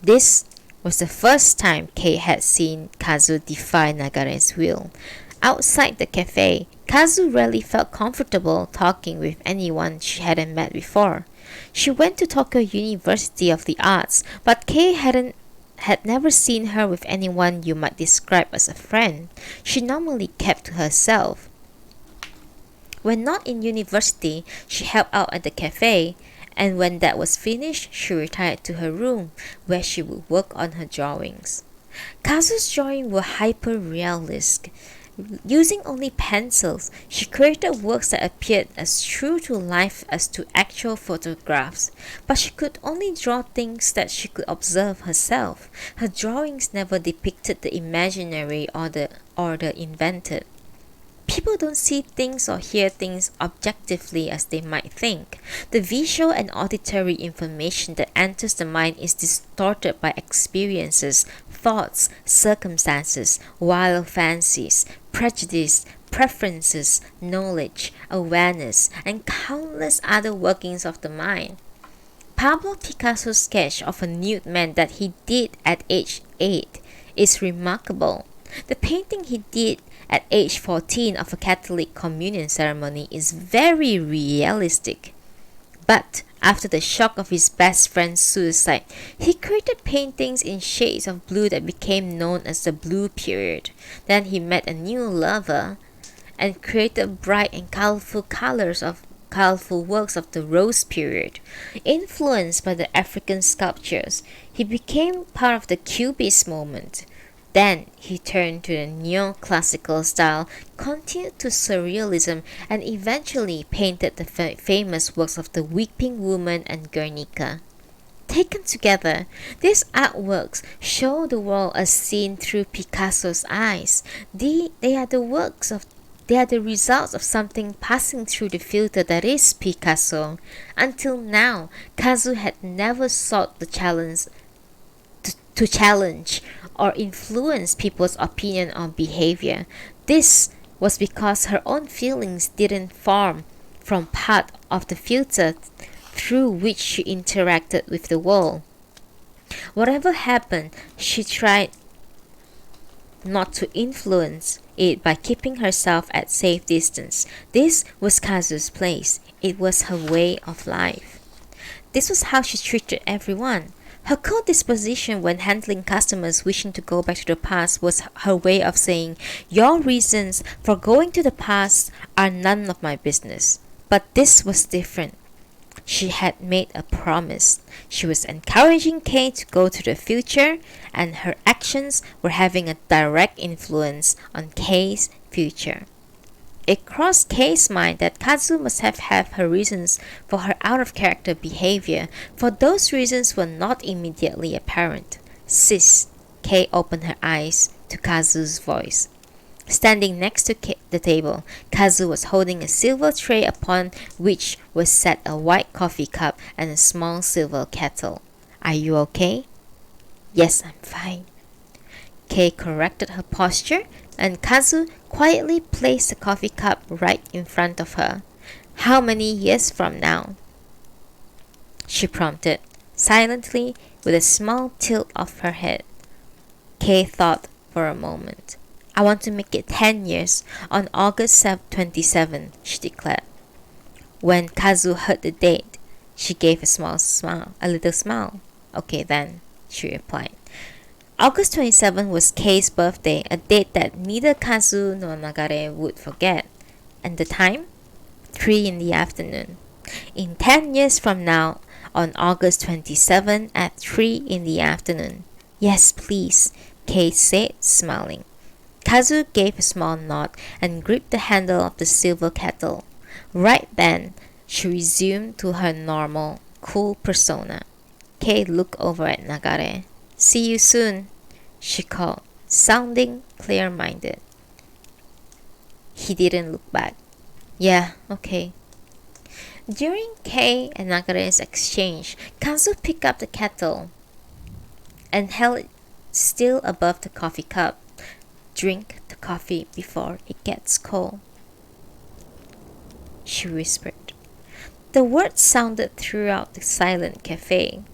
This was the first time Kay had seen Kazu defy Nagare's will. Outside the cafe, Kazu rarely felt comfortable talking with anyone she hadn't met before. She went to Tokyo University of the Arts, but Kay had never seen her with anyone you might describe as a friend. She normally kept to herself. When not in university, she helped out at the cafe, and when that was finished, she retired to her room, where she would work on her drawings. Kazu's drawings were hyper-realistic. Using only pencils, she created works that appeared as true to life as to actual photographs, but she could only draw things that she could observe herself. Her drawings never depicted the imaginary or the invented. People don't see things or hear things objectively as they might think. The visual and auditory information that enters the mind is distorted by experiences, thoughts, circumstances, wild fancies, prejudice, preferences, knowledge, awareness, and countless other workings of the mind. Pablo Picasso's sketch of a nude man that he did at age 8 is remarkable. The painting he did at age 14 of a Catholic communion ceremony is very realistic. But After the shock of his best friend's suicide, he created paintings in shades of blue that became known as the Blue Period. Then he met a new lover and created bright and colorful works of the Rose Period. Influenced by the African sculptures, he became part of the Cubist movement. Then he turned to the neoclassical style, continued to surrealism, and eventually painted the famous works of the Weeping Woman and Guernica. Taken together, these artworks show the world as seen through Picasso's eyes. They are the results of something passing through the filter that is Picasso. Until now, Kazu had never sought the to challenge or influence people's opinion or behavior. This was because her own feelings didn't form from part of the filter through which she interacted with the world. Whatever happened, she tried not to influence it by keeping herself at safe distance. This was Kazu's place. It was her way of life. This was how she treated everyone. Her cold disposition when handling customers wishing to go back to the past was her way of saying, "Your reasons for going to the past are none of my business." But this was different. She had made a promise. She was encouraging Kay to go to the future, and her actions were having a direct influence on Kay's future. It crossed Kay's mind that Kazu must have had her reasons for her out-of-character behavior, for those reasons were not immediately apparent. "Sis," Kay opened her eyes to Kazu's voice. Standing next to the table, Kazu was holding a silver tray upon which was set a white coffee cup and a small silver kettle. "Are you okay?" "Yes, I'm fine." Kay corrected her posture, and Kazu quietly placed the coffee cup right in front of her. "How many years from now?" she prompted, silently, with a small tilt of her head. Kay thought for a moment. "I want to make it 10 years on August 27, she declared. When Kazu heard the date, she gave a little smile. "Okay then," she replied. August 27 was Kei's birthday, a date that neither Kazu nor Nagare would forget. And the time? 3 in the afternoon. In 10 years from now, on August 27 at 3 in the afternoon. "Yes, please," Kei said, smiling. Kazu gave a small nod and gripped the handle of the silver kettle. Right then, she resumed to her normal, cool persona. Kei looked over at Nagare. "See you soon," she called, sounding clear-minded. He didn't look back. "Yeah, okay." During Kei and Nagare's exchange, Kazu picked up the kettle and held it still above the coffee cup. "Drink the coffee before it gets cold," she whispered. The words sounded throughout the silent cafe.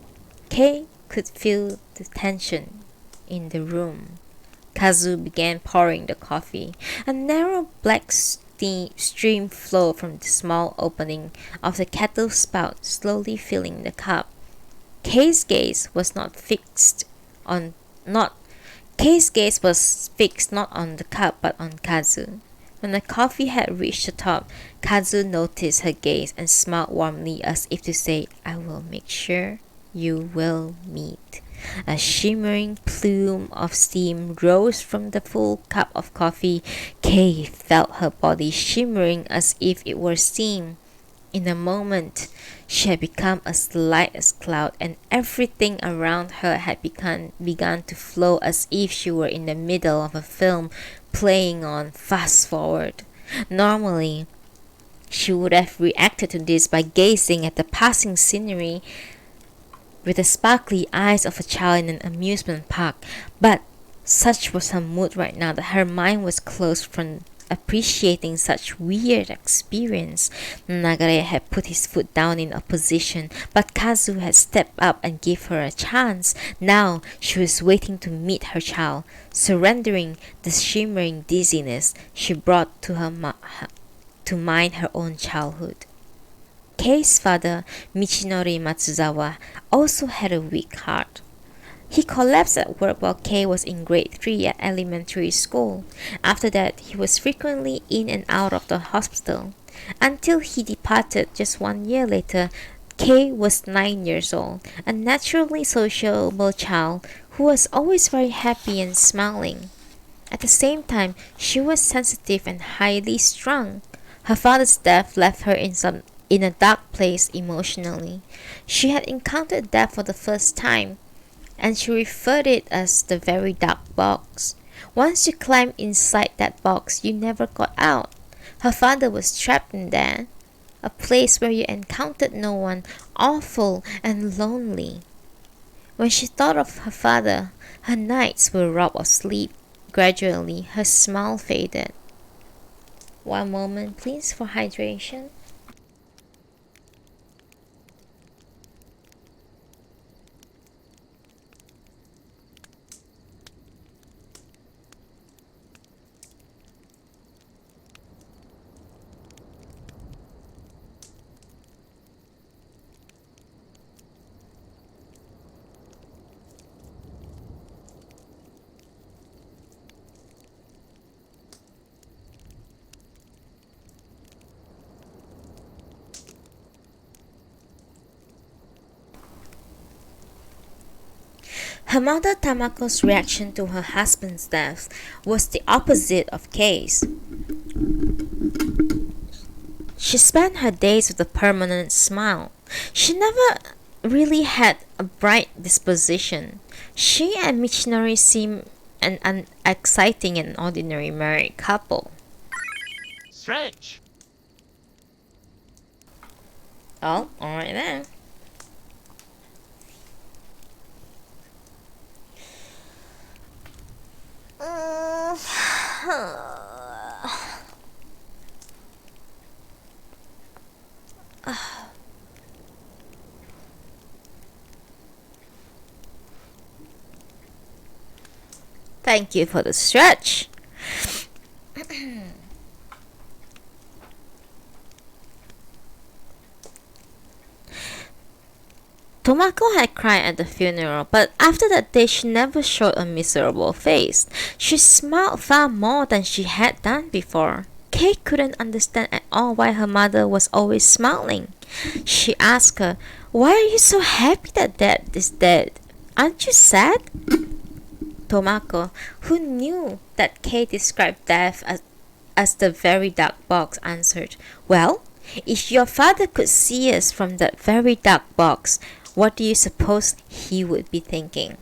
Kei could feel the tension in the room. Kazu began pouring the coffee. A narrow black stream flowed from the small opening of the kettle spout, slowly filling the cup. Kei's gaze was fixed not on the cup but on Kazu. When the coffee had reached the top, Kazu noticed her gaze and smiled warmly as if to say, "I will make sure you will meet." A shimmering plume of steam rose from the full cup of coffee. Kei felt her body shimmering as if it were steam. In a moment, she had become as light as cloud, and everything around her had begun to flow as if she were in the middle of a film playing on fast forward. Normally, she would have reacted to this by gazing at the passing scenery with the sparkly eyes of a child in an amusement park, but such was her mood right now that her mind was closed from appreciating such weird experience. Nagare had put his foot down in opposition, but Kazu had stepped up and gave her a chance. Now she was waiting to meet her child. Surrendering the shimmering dizziness, she brought to mind her own childhood. Kei's father, Michinori Matsuzawa, also had a weak heart. He collapsed at work while Kei was in grade 3 at elementary school. After that, he was frequently in and out of the hospital. Until he departed just 1 year later, Kei was 9 years old, a naturally sociable child who was always very happy and smiling. At the same time, she was sensitive and highly strung. Her father's death left her in a dark place emotionally. She had encountered death for the first time, and she referred it as the very dark box. Once you climbed inside that box, you never got out. Her father was trapped in there, a place where you encountered no one, awful and lonely. When she thought of her father, her nights were robbed of sleep. Gradually, her smile faded. One moment, please, for hydration. Her mother Tamako's reaction to her husband's death was the opposite of Kei's. She spent her days with a permanent smile. She never really had a bright disposition. She and Michinori seemed an unexciting and ordinary married couple. Stretch. Oh, alright then. Thank you for the stretch. Tomako had cried at the funeral, but after that day she never showed a miserable face. She smiled far more than she had done before. Kei couldn't understand at all why her mother was always smiling. She asked her, "Why are you so happy that Dad is dead? Aren't you sad?" Tomako, who knew that Kei described death as the very dark box, answered, "Well, if your father could see us from that very dark box, what do you suppose he would be thinking?"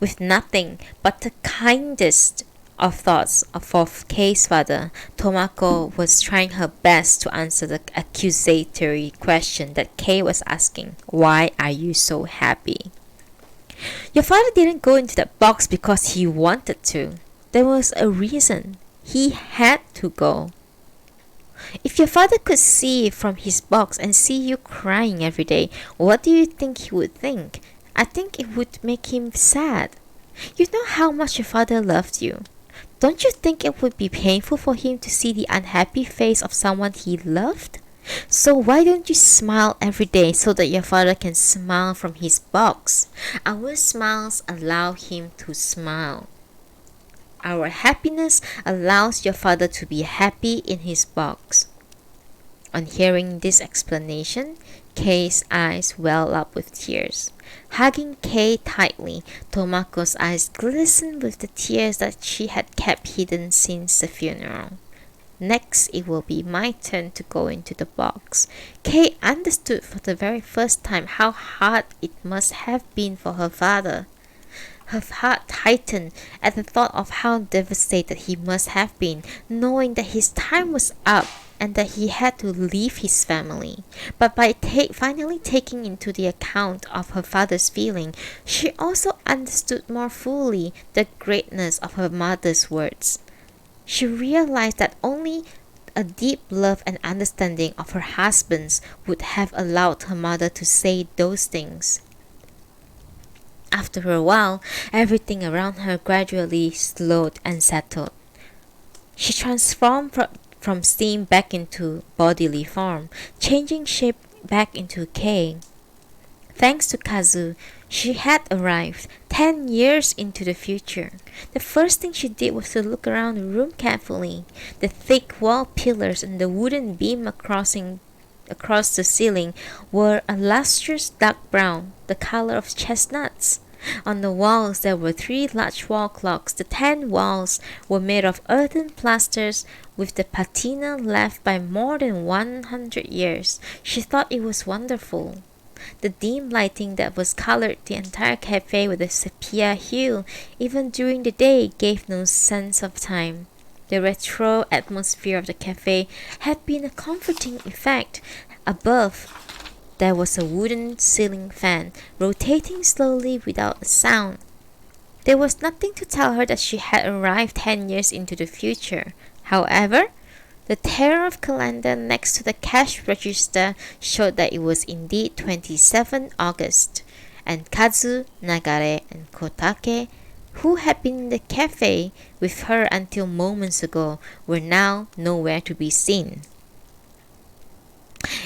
With nothing but the kindest of thoughts for Kei's father, Tomako was trying her best to answer the accusatory question that Kei was asking. Why are you so happy? Your father didn't go into that box because he wanted to. There was a reason. He had to go. If your father could see from his box and see you crying every day, what do you think he would think? I think it would make him sad. You know how much your father loved you. Don't you think it would be painful for him to see the unhappy face of someone he loved? So why don't you smile every day so that your father can smile from his box? Our smiles allow him to smile. Our happiness allows your father to be happy in his box. On hearing this explanation, Kei's eyes welled up with tears. Hugging Kei tightly, Tomako's eyes glistened with the tears that she had kept hidden since the funeral. Next, it will be my turn to go into the box. Kei understood for the very first time how hard it must have been for her father. Her heart tightened at the thought of how devastated he must have been, knowing that his time was up and that he had to leave his family. But by finally taking into the account of her father's feeling, she also understood more fully the greatness of her mother's words. She realized that only a deep love and understanding of her husband's would have allowed her mother to say those things. After a while, everything around her gradually slowed and settled. She transformed from steam back into bodily form, changing shape back into Kei. Thanks to Kazu, she had arrived 10 years into the future. The first thing she did was to look around the room carefully. The thick wall pillars and the wooden beam across the ceiling were a lustrous dark brown, the color of chestnuts. On the walls there were 3 large wall clocks. The 10 walls were made of earthen plasters with the patina left by more than 100 years. She thought it was wonderful. The dim lighting that was colored the entire cafe with a sepia hue, even during the day, gave no sense of time. The retro atmosphere of the cafe had been a comforting effect. Above, there was a wooden ceiling fan, rotating slowly without a sound. There was nothing to tell her that she had arrived 10 years into the future. However, the tear of calendar next to the cash register showed that it was indeed 27 August, and Kazu, Nagare, and Kotake, who had been in the cafe with her until moments ago, were now nowhere to be seen.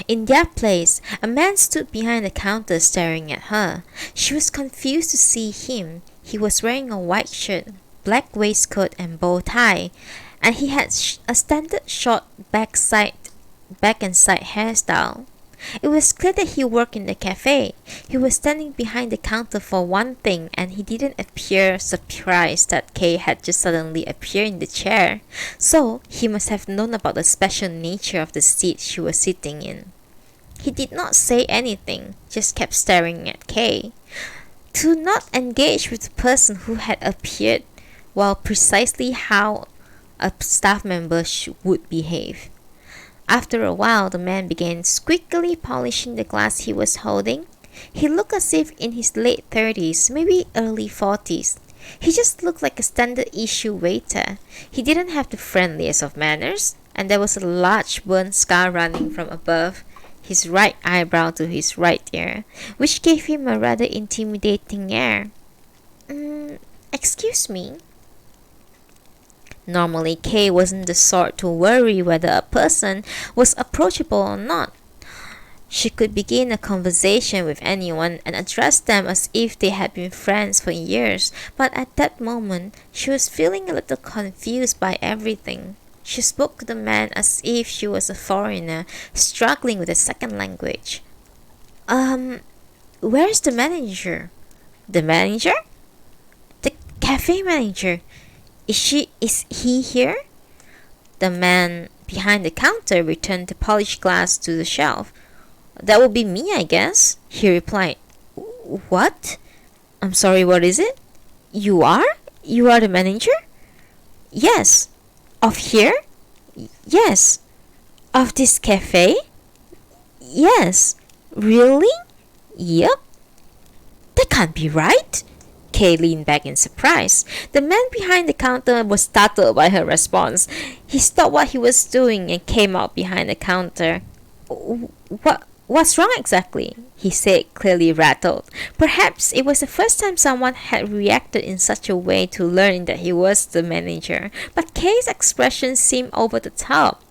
In their place, a man stood behind the counter staring at her. She was confused to see him. He was wearing a white shirt, black waistcoat, and bow tie, and he had a standard short back and side hairstyle. It was clear that he worked in the cafe. He was standing behind the counter for one thing, and he didn't appear surprised that Kei had just suddenly appeared in the chair. So, he must have known about the special nature of the seat she was sitting in. He did not say anything, just kept staring at Kei. To not engage with the person who had appeared was precisely how a staff member would behave. After a while, the man began squeakily polishing the glass he was holding. He looked as if in his late 30s, maybe early 40s. He just looked like a standard issue waiter. He didn't have the friendliest of manners, and there was a large burn scar running from above his right eyebrow to his right ear, which gave him a rather intimidating air. Excuse me. Normally, Kei wasn't the sort to worry whether a person was approachable or not. She could begin a conversation with anyone and address them as if they had been friends for years, but at that moment, she was feeling a little confused by everything. She spoke to the man as if she was a foreigner, struggling with a second language. Where's the manager? The manager? The cafe manager. Is he here? The man behind the counter returned the polished glass to the shelf. That would be me, I guess, he replied. What? I'm sorry, what is it? You are? You are the manager? Yes. Of here? Yes. Of this cafe? Yes. Really? Yep. That can't be right. Kei leaned back in surprise. The man behind the counter was startled by her response. He stopped what he was doing and came out behind the counter. What's wrong exactly? He said, clearly rattled. Perhaps it was the first time someone had reacted in such a way to learn that he was the manager, but Kei's expression seemed over the top.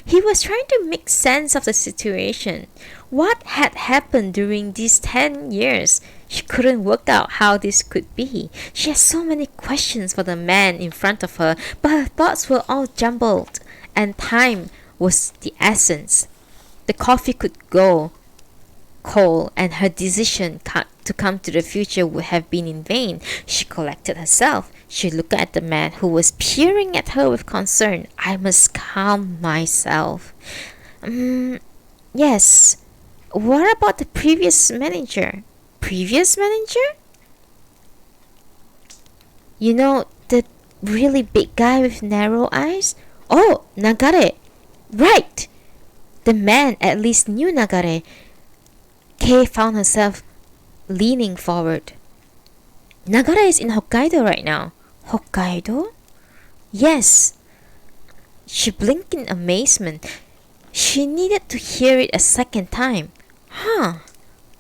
He was trying to make sense of the situation. What had happened during these 10 years? She couldn't work out how this could be. She had so many questions for the man in front of her, but her thoughts were all jumbled, and time was the essence. The coffee could go cold, and her decision to come to the future would have been in vain. She collected herself. She looked at the man who was peering at her with concern. I must calm myself. Yes. What about the previous manager? Previous manager? You know, the really big guy with narrow eyes? Oh, Nagare. Right. The man at least knew Nagare. Kei found herself leaning forward. Nagare is in Hokkaido right now. Hokkaido? Yes. She blinked in amazement. She needed to hear it a second time. Huh.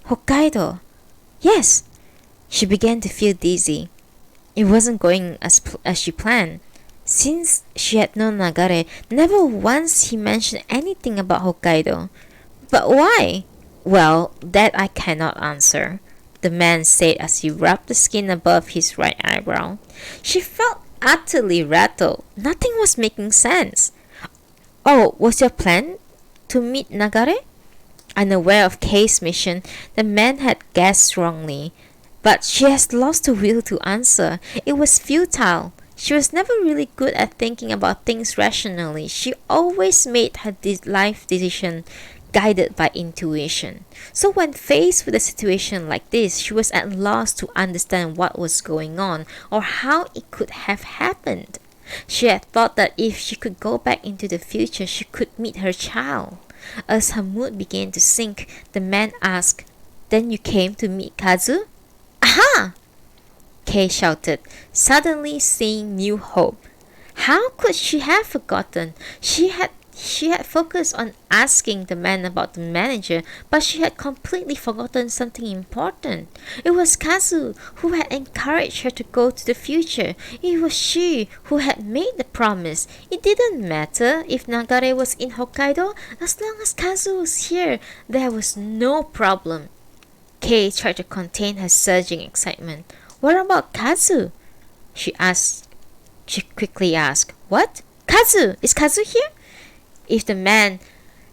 Hokkaido. Yes. She began to feel dizzy. It wasn't going as she planned. Since she had known Nagare, never once he mentioned anything about Hokkaido. But why? Well, that I cannot answer, the man said as he rubbed the skin above his right eyebrow. She felt utterly rattled. Nothing was making sense. Oh, was your plan to meet Nagare? Unaware of Kei's mission, the man had guessed wrongly. But she has lost the will to answer. It was futile. She was never really good at thinking about things rationally. She always made her life decision guided by intuition. So when faced with a situation like this, she was at loss to understand what was going on or how it could have happened. She had thought that if she could go back into the future, she could meet her child. As her mood began to sink, the man asked, "Then you came to meet Kazu?" "Aha!" Kei shouted, suddenly seeing new hope. How could she have forgotten? She had focused on asking the man about the manager, but she had completely forgotten something important. It was Kazu who had encouraged her to go to the future. It was she who had made the promise. It didn't matter if Nagare was in Hokkaido. As long as Kazu was here, there was no problem. Kei tried to contain her surging excitement. "What about Kazu?" She quickly asked. "What? Kazu? Is Kazu here?" If the man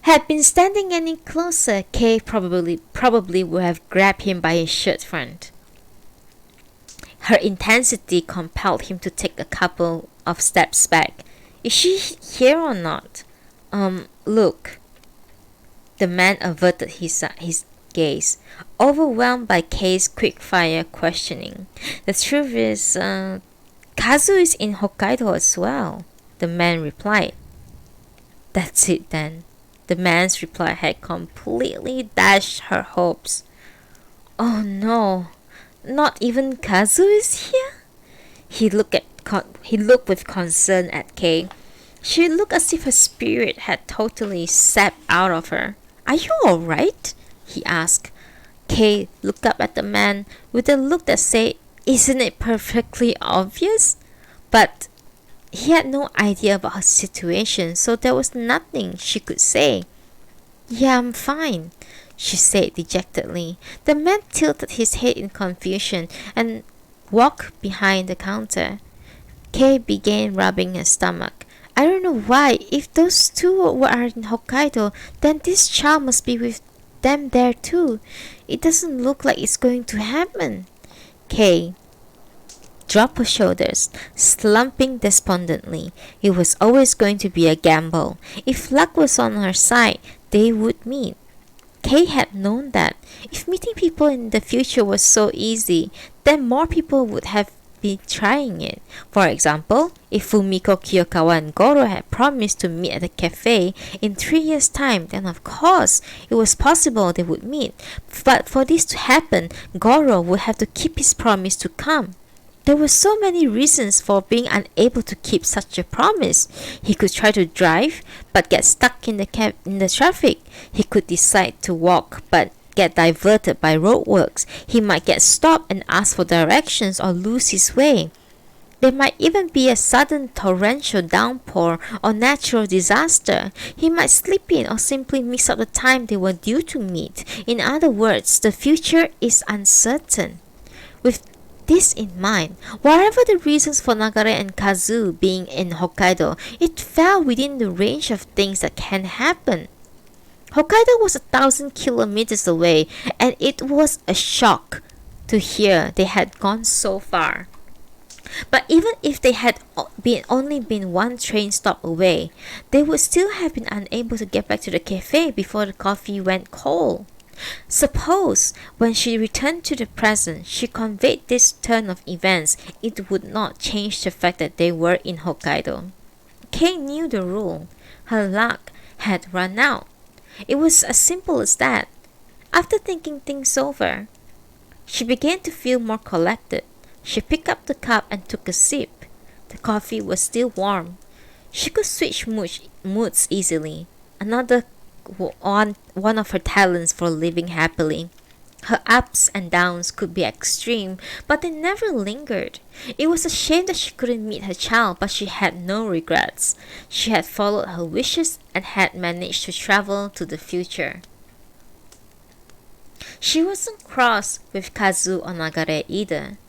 had been standing any closer, Kei probably would have grabbed him by his shirt front. Her intensity compelled him to take a couple of steps back. "Is she here or not?" Look." The man averted his gaze, overwhelmed by Kei's quick-fire questioning. "The truth is, Kazu is in Hokkaido as well," the man replied. "That's it then." The man's reply had completely dashed her hopes. "Oh no, not even Kazu is here?" He looked with concern at Kei. She looked as if her spirit had totally sapped out of her. "Are you alright?" he asked. Kei looked up at the man with a look that said, "Isn't it perfectly obvious?" But he had no idea about her situation, so there was nothing she could say. "Yeah, I'm fine," she said dejectedly. The man tilted his head in confusion and walked behind the counter. Kei began rubbing her stomach. "I don't know why. If those two are in Hokkaido, then this child must be with them there too. It doesn't look like it's going to happen." Kei dropped her shoulders, slumping despondently. It was always going to be a gamble. If luck was on her side, they would meet. Kei had known that. If meeting people in the future was so easy, then more people would have been trying it. For example, if Fumiko, Kiyokawa, and Goro had promised to meet at a cafe in 3 years' time, then of course it was possible they would meet. But for this to happen, Goro would have to keep his promise to come. There were so many reasons for being unable to keep such a promise. He could try to drive, but get stuck in the traffic. He could decide to walk, but get diverted by roadworks. He might get stopped and ask for directions or lose his way. There might even be a sudden torrential downpour or natural disaster. He might slip in or simply mix up the time they were due to meet. In other words, the future is uncertain. With this in mind, whatever the reasons for Nagare and Kazu being in Hokkaido, it fell within the range of things that can happen. Hokkaido was 1,000 kilometers away, and it was a shock to hear they had gone so far. But even if they had only been one train stop away, they would still have been unable to get back to the cafe before the coffee went cold. Suppose, when she returned to the present, she conveyed this turn of events, it would not change the fact that they were in Hokkaido. Kei knew the rule. Her luck had run out. It was as simple as that. After thinking things over, she began to feel more collected. She picked up the cup and took a sip. The coffee was still warm. She could switch moods easily. Another one of her talents for living happily. Her ups and downs could be extreme, but they never lingered. It was a shame that she couldn't meet her child, but she had no regrets. She had followed her wishes and had managed to travel to the future. She wasn't cross with Kazu or Nagare either.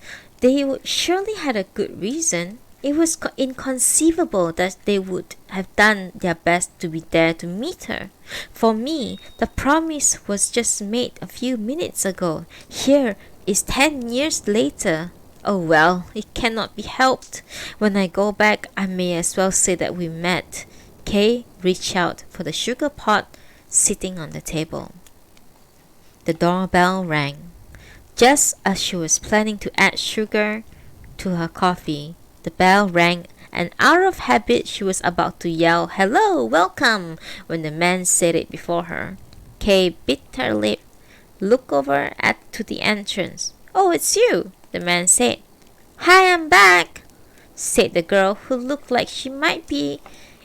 They would surely had a good reason. It was inconceivable that they would have done their best to be there to meet her. For me, the promise was just made a few minutes ago. Here is 10 years later. Oh well, it cannot be helped. When I go back, I may as well say that we met. Kay reached out for the sugar pot sitting on the table. The doorbell rang. Just as she was planning to add sugar to her coffee, the bell rang, and out of habit she was about to yell, "Hello, welcome," when the man said it before her. Kay bit her lip, looked over to the entrance. "Oh, it's you," the man said. "Hi, I'm back," said the girl, who looked like she might be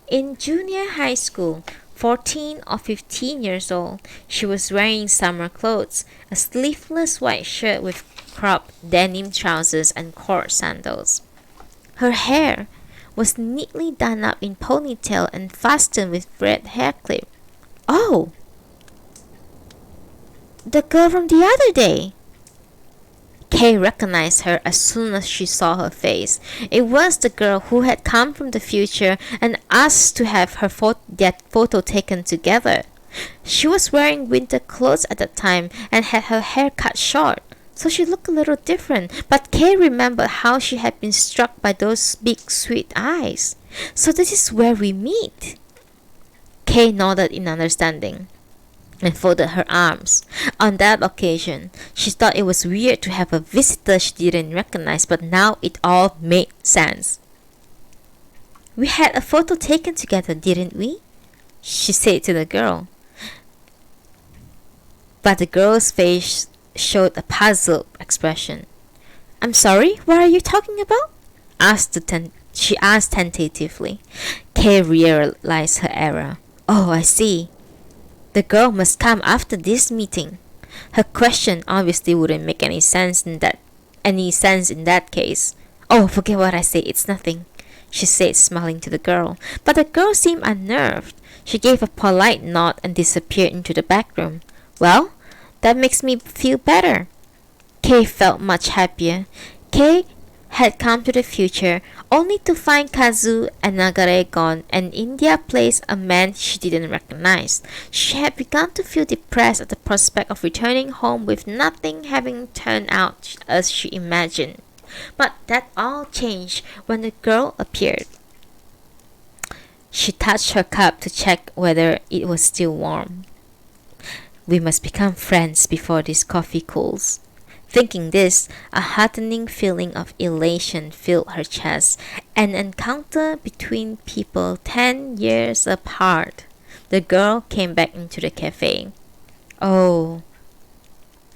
in junior high school, 14 or 15 years old. She was wearing summer clothes, a sleeveless white shirt with cropped denim trousers and cord sandals. Her hair was neatly done up in ponytail and fastened with red hair clip. "Oh, the girl from the other day." Kay recognized her as soon as she saw her face. It was the girl who had come from the future and asked to have their photo taken together. She was wearing winter clothes at the time and had her hair cut short, so she looked a little different, but Kay remembered how she had been struck by those big sweet eyes. "So this is where we meet." Kay nodded in understanding and folded her arms. On that occasion, she thought it was weird to have a visitor she didn't recognize, but now it all made sense. "We had a photo taken together, didn't we?" she said to the girl. But the girl's face showed a puzzled expression. "I'm sorry, what are you talking about?" she asked tentatively. Kay realized her error. "Oh, I see. The girl must come after this meeting." Her question obviously wouldn't make any sense in that case. "Oh, forget what I say, it's nothing," she said, smiling to the girl. But the girl seemed unnerved. She gave a polite nod and disappeared into the back room. "Well, that makes me feel better." Kay felt much happier. Kay had come to the future only to find Kazu and Nagare gone, and in their place a man she didn't recognize. She had begun to feel depressed at the prospect of returning home with nothing having turned out as she imagined. But that all changed when the girl appeared. She touched her cup to check whether it was still warm. "We must become friends before this coffee cools." Thinking this, a heartening feeling of elation filled her chest. An encounter between people 10 years apart. The girl came back into the cafe. Oh,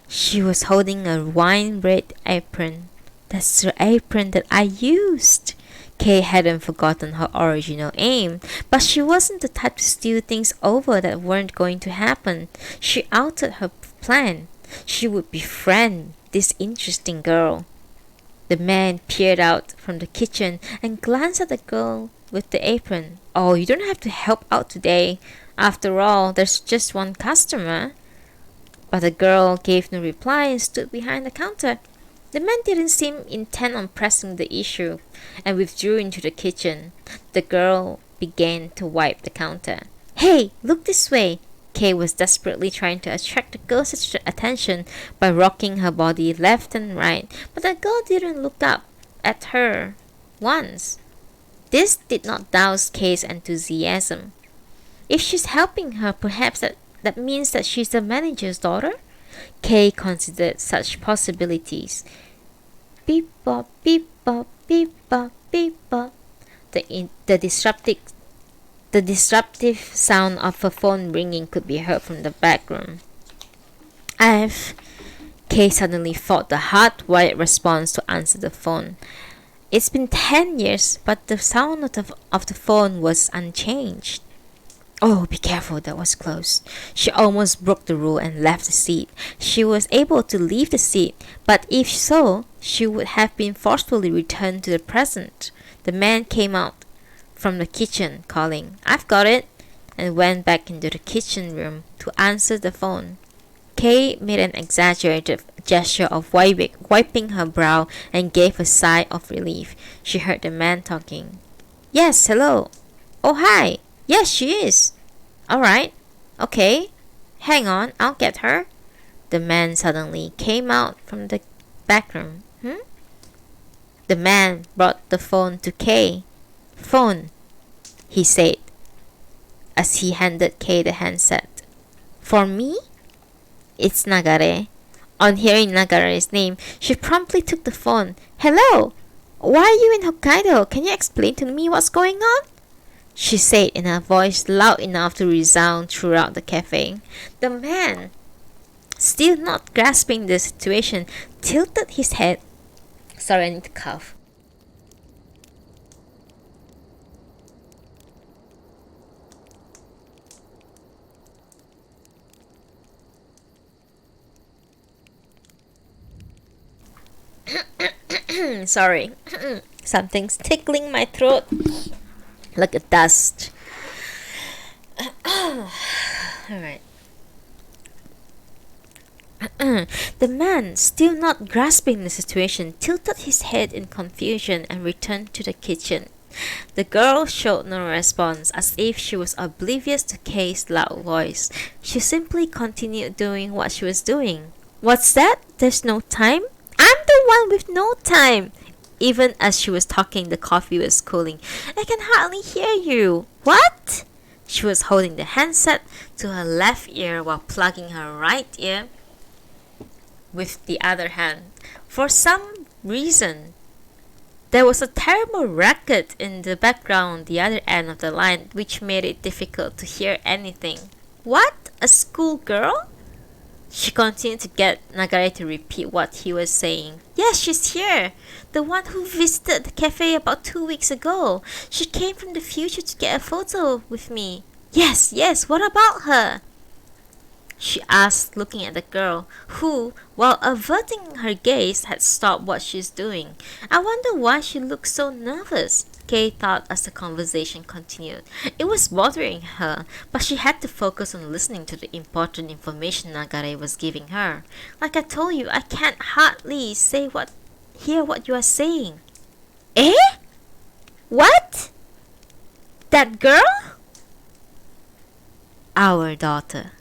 she was holding a wine-red apron. "That's the apron that I used." Kay hadn't forgotten her original aim, but she wasn't the type to steal things over that weren't going to happen. She altered her plan. She would befriend this interesting girl. The man peered out from the kitchen and glanced at the girl with the apron. "Oh, you don't have to help out today. After all, there's just one customer." But the girl gave no reply and stood behind the counter. The man didn't seem intent on pressing the issue and withdrew into the kitchen. The girl began to wipe the counter. "Hey, look this way." Kay was desperately trying to attract the girl's attention by rocking her body left and right, but the girl didn't look up at her once. This did not douse Kay's enthusiasm. If she's helping her, perhaps that means that she's the manager's daughter? Kay considered such possibilities. Beep bop, beep bop, beep bop, beep bop. The disruptive sound of a phone ringing could be heard from the back room. Kay suddenly felt the hard-wired response to answer the phone. It's been 10 years, but the sound of the phone was unchanged. Oh, be careful, that was close. She almost broke the rule and left the seat. She was able to leave the seat, but if so, she would have been forcefully returned to the present. The man came out from the kitchen, calling, "I've got it," and went back into the kitchen room to answer the phone. Kay made an exaggerated gesture of wiping her brow and gave a sigh of relief. She heard the man talking. Yes, hello. Oh, hi. Yes, she is. Alright. Okay. Hang on, I'll get her. The man suddenly came out from the back room. The man brought the phone to Kay. Phone, he said, as he handed Kay the handset. For me? It's Nagare. On hearing Nagare's name, she promptly took the phone. Hello! Why are you in Hokkaido? Can you explain to me what's going on? She said in a voice loud enough to resound throughout the cafe. The man, still not grasping the situation, tilted his head. Sorry, I need to cough. Sorry. Something's tickling my throat like a dust. Alright. The man, still not grasping the situation, tilted his head in confusion and returned to the kitchen. The girl showed no response, as if she was oblivious to Kay's loud voice. She simply continued doing what she was doing. What's that? There's no time? I'm the one with no time! Even as she was talking, the coffee was cooling. I can hardly hear you. What? She was holding the handset to her left ear while plugging her right ear with the other hand. For some reason, there was a terrible racket in the background, the other end of the line, which made it difficult to hear anything. What? A schoolgirl? She continued to get Nagare to repeat what he was saying. Yes, she's here. The one who visited the cafe about 2 weeks ago. She came from the future to get a photo with me. Yes, what about her? She asked, looking at the girl, who, while averting her gaze, had stopped what she's doing. I wonder why she looked so nervous, Kay thought as the conversation continued. It was bothering her, but she had to focus on listening to the important information Nagare was giving her. Like I told you, I can't hardly hear what you are saying. Eh? What? That girl? Our daughter.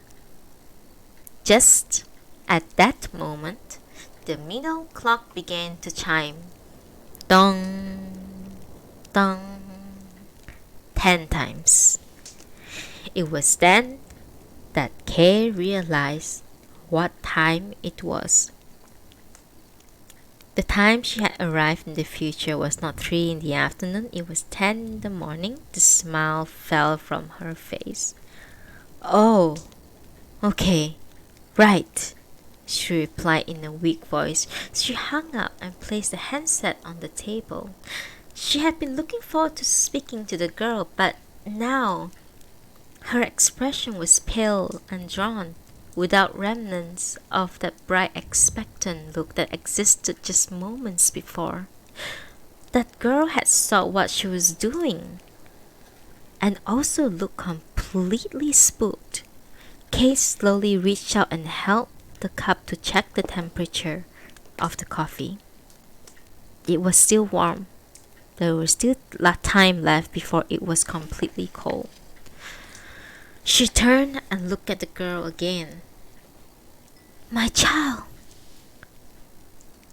Just at that moment, the middle clock began to chime. Dong, dong, 10 times. It was then that Kay realized what time it was. The time she had arrived in the future was not 3 in the afternoon, it was 10 in the morning. The smile fell from her face. Oh, okay. Right, she replied in a weak voice. She hung up and placed the handset on the table. She had been looking forward to speaking to the girl, but now her expression was pale and drawn, without remnants of that bright expectant look that existed just moments before. That girl had saw what she was doing, and also looked completely spooked. Kay slowly reached out and held the cup to check the temperature of the coffee. It was still warm. There was still time left before it was completely cold. She turned and looked at the girl again. My child!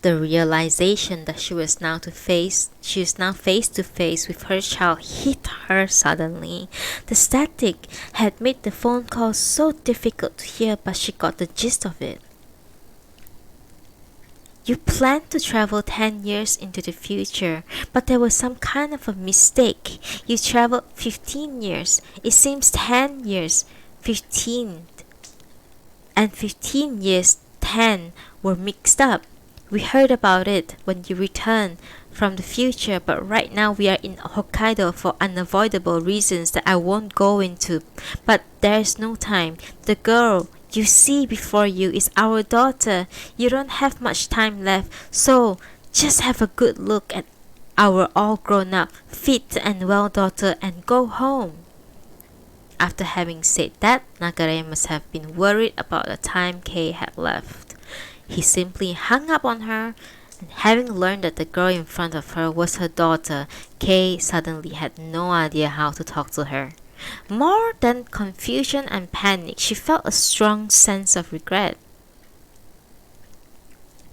The realization that she was now face to face with her child hit her suddenly. The static had made the phone call so difficult to hear, but she got the gist of it. You planned to travel 10 years into the future, but there was some kind of a mistake. You traveled 15 years. It seems 10 years, 15, and 15 years, 10 were mixed up. We heard about it when you returned from the future, but right now we are in Hokkaido for unavoidable reasons that I won't go into. But there's no time. The girl you see before you is our daughter. You don't have much time left, so just have a good look at our all grown up, fit and well daughter and go home. After having said that, Nagare must have been worried about the time Kei had left. He simply hung up on her, and having learned that the girl in front of her was her daughter, Kei suddenly had no idea how to talk to her. More than confusion and panic, she felt a strong sense of regret.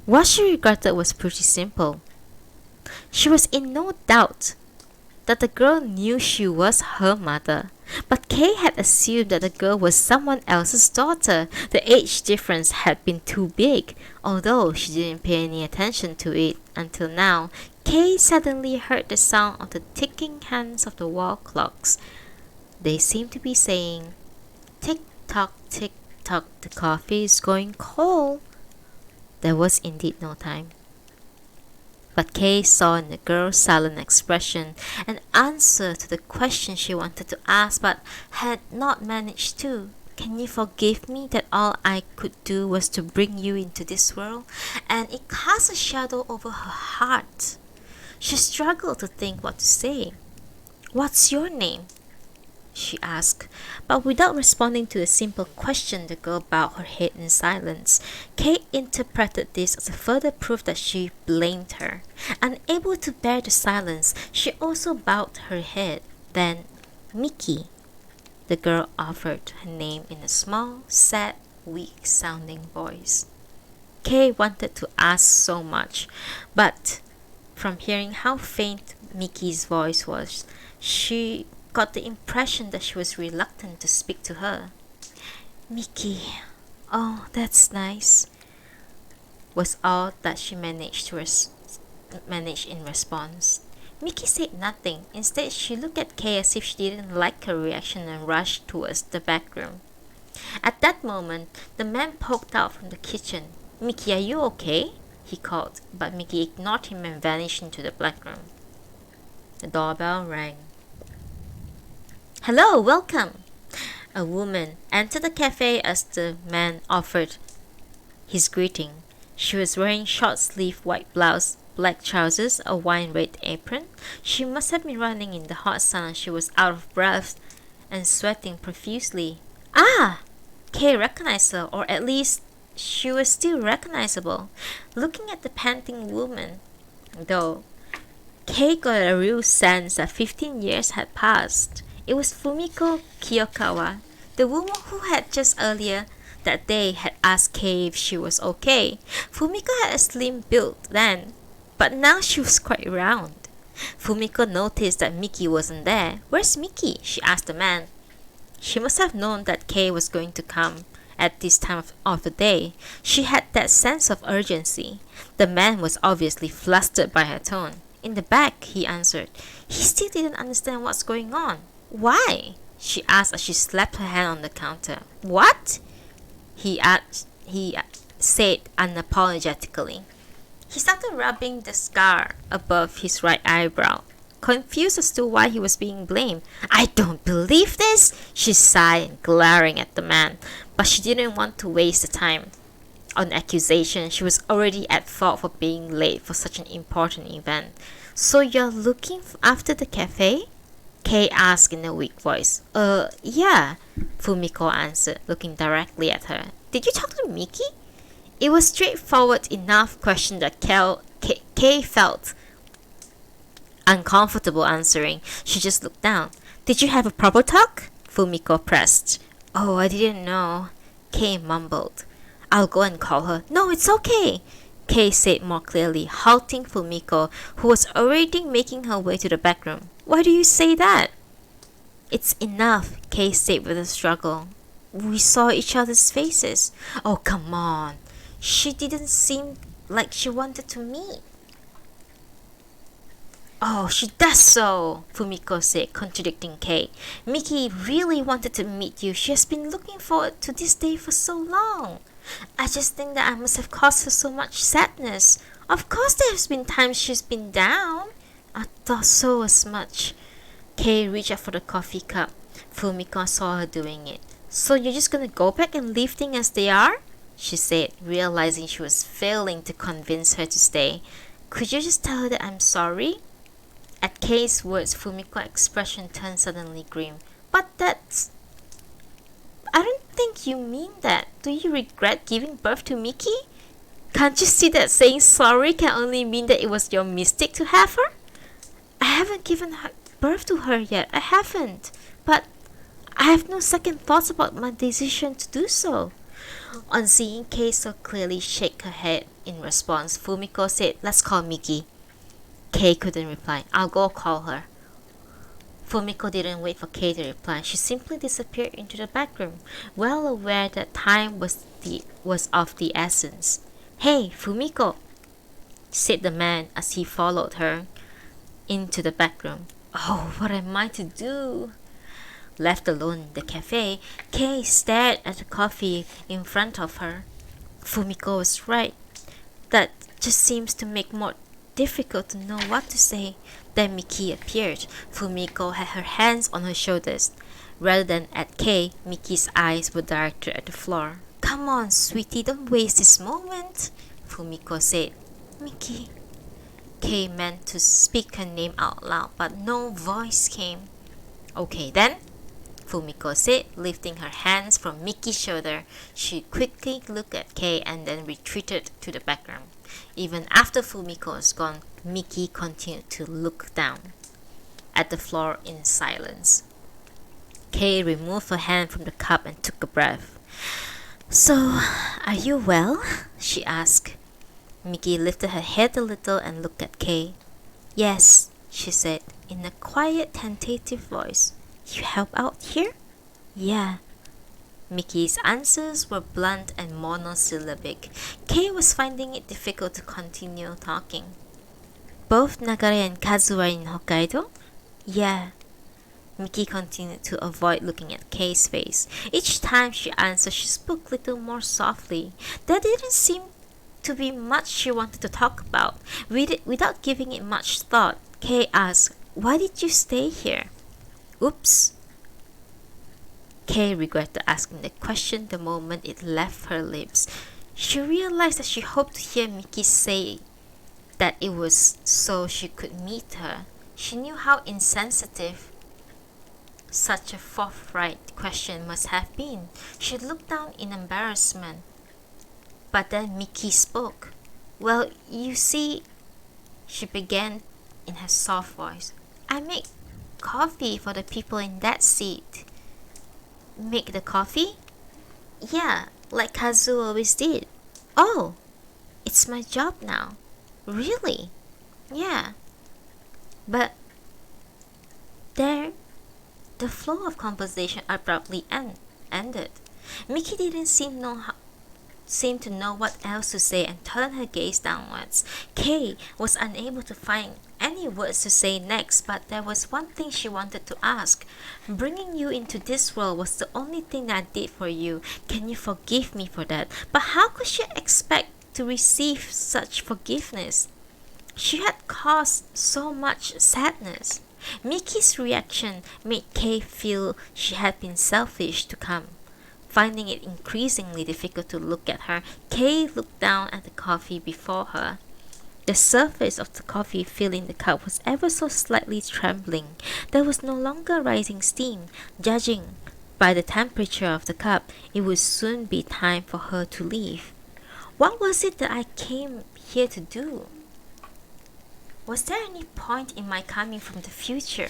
What she regretted was pretty simple. She was in no doubt that the girl knew she was her mother, but Kay had assumed that the girl was someone else's daughter. The age difference had been too big, although she didn't pay any attention to it until now. Kay suddenly heard the sound of the ticking hands of the wall clocks. They seemed to be saying, "Tick tock, tick tock, the coffee is going cold." There was indeed no time. But Kay saw in the girl's silent expression an answer to the question she wanted to ask but had not managed to. "Can you forgive me that all I could do was to bring you into this world?" And it cast a shadow over her heart. She struggled to think what to say. "What's your name?" she asked, but without responding to the simple question, the girl bowed her head in silence. Kate interpreted this as a further proof that she blamed her. Unable to bear the silence, she also bowed her head. Then, "Miki," the girl offered her name in a small, sad, weak-sounding voice. Kay wanted to ask so much, but from hearing how faint Miki's voice was, she got the impression that she was reluctant to speak to her. "Miki, oh, that's nice," was all that she managed in response. Miki said nothing. Instead, she looked at Kay as if she didn't like her reaction and rushed towards the back room. At that moment, the man poked out from the kitchen. "Miki, are you okay?" he called, but Miki ignored him and vanished into the black room. The doorbell rang. "Hello, welcome!" A woman entered the cafe as the man offered his greeting. She was wearing short-sleeved white blouse, black trousers, a wine-red apron. She must have been running in the hot sun as she was out of breath and sweating profusely. "Ah!" Kay recognized her, or at least she was still recognizable. Looking at the panting woman, though, Kay got a real sense that 15 years had passed. It was Fumiko Kiyokawa, the woman who had just earlier that day had asked Kay if she was okay. Fumiko had a slim build then, but now she was quite round. Fumiko noticed that Miki wasn't there. "Where's Miki?" she asked the man. She must have known that Kay was going to come at this time of the day. She had that sense of urgency. The man was obviously flustered by her tone. "In the back," he answered. He still didn't understand what's going on. "Why?" she asked as she slapped her hand on the counter. "What?" he said unapologetically. He started rubbing the scar above his right eyebrow, confused as to why he was being blamed. "I don't believe this!" she sighed, glaring at the man, but she didn't want to waste the time on accusation. She was already at fault for being late for such an important event. "So you're looking after the cafe?" Kay asked in a weak voice. Yeah," Fumiko answered, looking directly at her. "Did you talk to Miki?" It was straightforward enough question that Kay felt uncomfortable answering. She just looked down. "Did you have a proper talk?" Fumiko pressed. "Oh, I didn't know," Kay mumbled. "I'll go and call her." "No, it's okay," Kay said more clearly, halting Fumiko, who was already making her way to the back room. "Why do you say that?" "It's enough," Kay said with a struggle. "We saw each other's faces." "Oh, come on." She didn't seem like she wanted to meet. "Oh, she does so," Fumiko said, contradicting Kay. "Miki really wanted to meet you. She has been looking forward to this day for so long. I just think that I must have caused her so much sadness. Of course there has been times she's been down." "I thought so as much." Kay reached out for the coffee cup. Fumiko saw her doing it. "So you're just gonna go back and leave things as they are?" she said, realizing she was failing to convince her to stay. "Could you just tell her that I'm sorry?" At Kay's words, Fumiko's expression turned suddenly grim. "But that's..." I don't think you mean that. Do you regret giving birth to Mickey? Can't you see that saying sorry can only mean that it was your mistake to have her? I haven't given birth to her yet. I haven't. But I have no second thoughts about my decision to do so. On seeing Kei so clearly shake her head in response, Fumiko said, let's call Miki. Kei couldn't reply. I'll go call her. Fumiko didn't wait for Kei to reply. She simply disappeared into the back room, well aware that time was of the essence. Hey, Fumiko, said the man as he followed her into the back room. Oh, what am I to do? Left alone in the cafe, Kei stared at the coffee in front of her. Fumiko was right. That just seems to make more difficult to know what to say. Then Miki appeared. Fumiko had her hands on her shoulders. Rather than at Kei, Miki's eyes were directed at the floor. Come on, sweetie, don't waste this moment, Fumiko said. Miki. Kei meant to speak her name out loud, but no voice came. Okay then, Fumiko said, lifting her hands from Miki's shoulder. She quickly looked at Kei and then retreated to the background. Even after Fumiko was gone, Miki continued to look down at the floor in silence. Kei removed her hand from the cup and took a breath. So, are you well? She asked. Miki lifted her head a little and looked at Kei. Yes, she said in a quiet, tentative voice. You help out here? Yeah. Miki's answers were blunt and monosyllabic. Kei was finding it difficult to continue talking. Both Nagare and Kazu are in Hokkaido? Yeah. Miki continued to avoid looking at Kei's face. Each time she answered, she spoke a little more softly. There didn't seem to be much she wanted to talk about. Without giving it much thought, Kei asked, Why did you stay here? Oops. Kei regretted asking the question the moment it left her lips. She realized that she hoped to hear Miki say that it was so she could meet her. She knew how insensitive such a forthright question must have been. She looked down in embarrassment. But then Miki spoke. Well, you see, she began in her soft voice. I make coffee for the people in that seat. Make the coffee? Yeah, like Kazu always did. Oh, it's my job now. Really? Yeah. But there, the flow of conversation abruptly ended. Miki didn't seem to know what else to say and turned her gaze downwards. Kei was unable to find any words to say next, but there was one thing she wanted to ask. Bringing you into this world was the only thing that I did for you. Can you forgive me for that? But how could she expect to receive such forgiveness? She had caused so much sadness. Miki's reaction made Kei feel she had been selfish to come. Finding it increasingly difficult to look at her, Kei looked down at the coffee before her. The surface of the coffee filling the cup was ever so slightly trembling. There was no longer rising steam. Judging by the temperature of the cup, it would soon be time for her to leave. What was it that I came here to do? Was there any point in my coming from the future?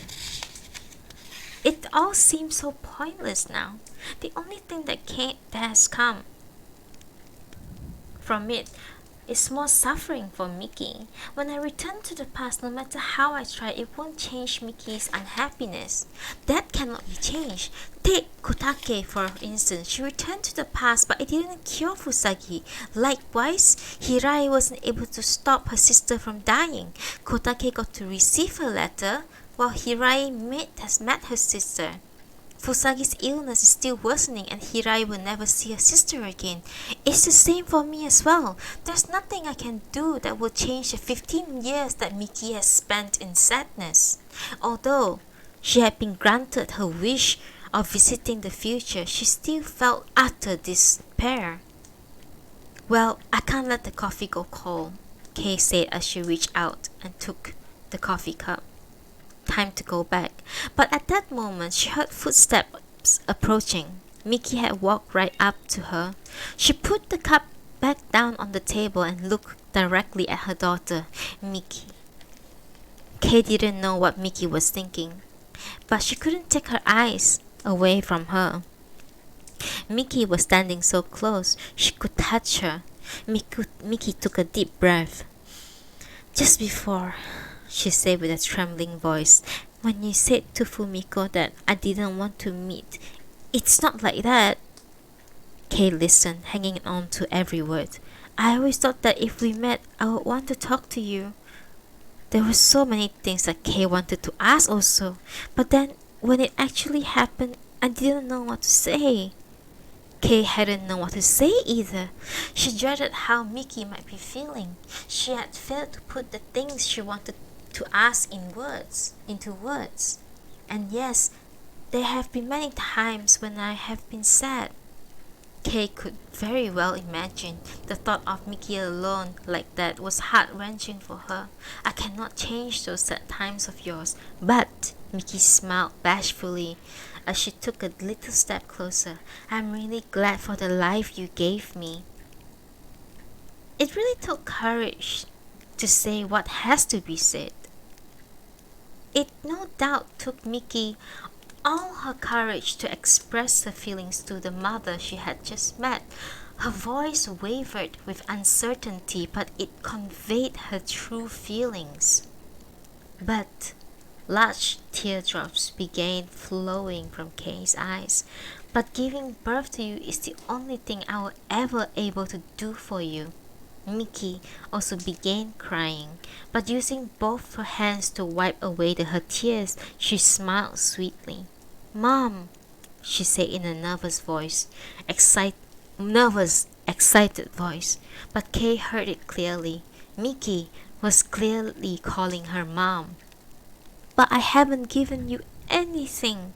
It all seems so pointless now. The only thing that has come from it is more suffering for Miki. When I return to the past, no matter how I try, it won't change Miki's unhappiness. That cannot be changed. Take Kotake for instance. She returned to the past, but it didn't cure Fusagi. Likewise, Hirai wasn't able to stop her sister from dying. Kotake got to receive her letter, while Hirai has met her sister. Fusagi's illness is still worsening and Hirai will never see her sister again. It's the same for me as well. There's nothing I can do that will change the 15 years that Miki has spent in sadness. Although she had been granted her wish of visiting the future, she still felt utter despair. Well, I can't let the coffee go cold, Kei said as she reached out and took the coffee cup. Time to go back. But at that moment, she heard footsteps approaching. Miki had walked right up to her. She put the cup back down on the table and looked directly at her daughter, Miki. Kay didn't know what Miki was thinking, but she couldn't take her eyes away from her. Miki was standing so close she could touch her. Miki took a deep breath. Just before, she said with a trembling voice, when you said to Fumiko that I didn't want to meet, it's not like that. Kay listened, hanging on to every word. I always thought that if we met, I would want to talk to you. There were so many things that Kay wanted to ask also, but then when it actually happened, I didn't know what to say. Kay hadn't known what to say either. She dreaded how Miki might be feeling. She had failed to put the things she wanted to ask into words. And yes, there have been many times when I have been sad. Kay could very well imagine the thought of Miki alone like that was heart-wrenching for her. I cannot change those sad times of yours. But Miki smiled bashfully as she took a little step closer. I'm really glad for the life you gave me. It really took courage to say what has to be said. It no doubt took Miki all her courage to express her feelings to the mother she had just met. Her voice wavered with uncertainty, but it conveyed her true feelings. But large teardrops began flowing from Kay's eyes. But giving birth to you is the only thing I will ever able to do for you. Miki also began crying, but using both her hands to wipe away her tears, she smiled sweetly. Mom, she said in a nervous, excited voice, but Kay heard it clearly. Miki was clearly calling her mom. But I haven't given you anything.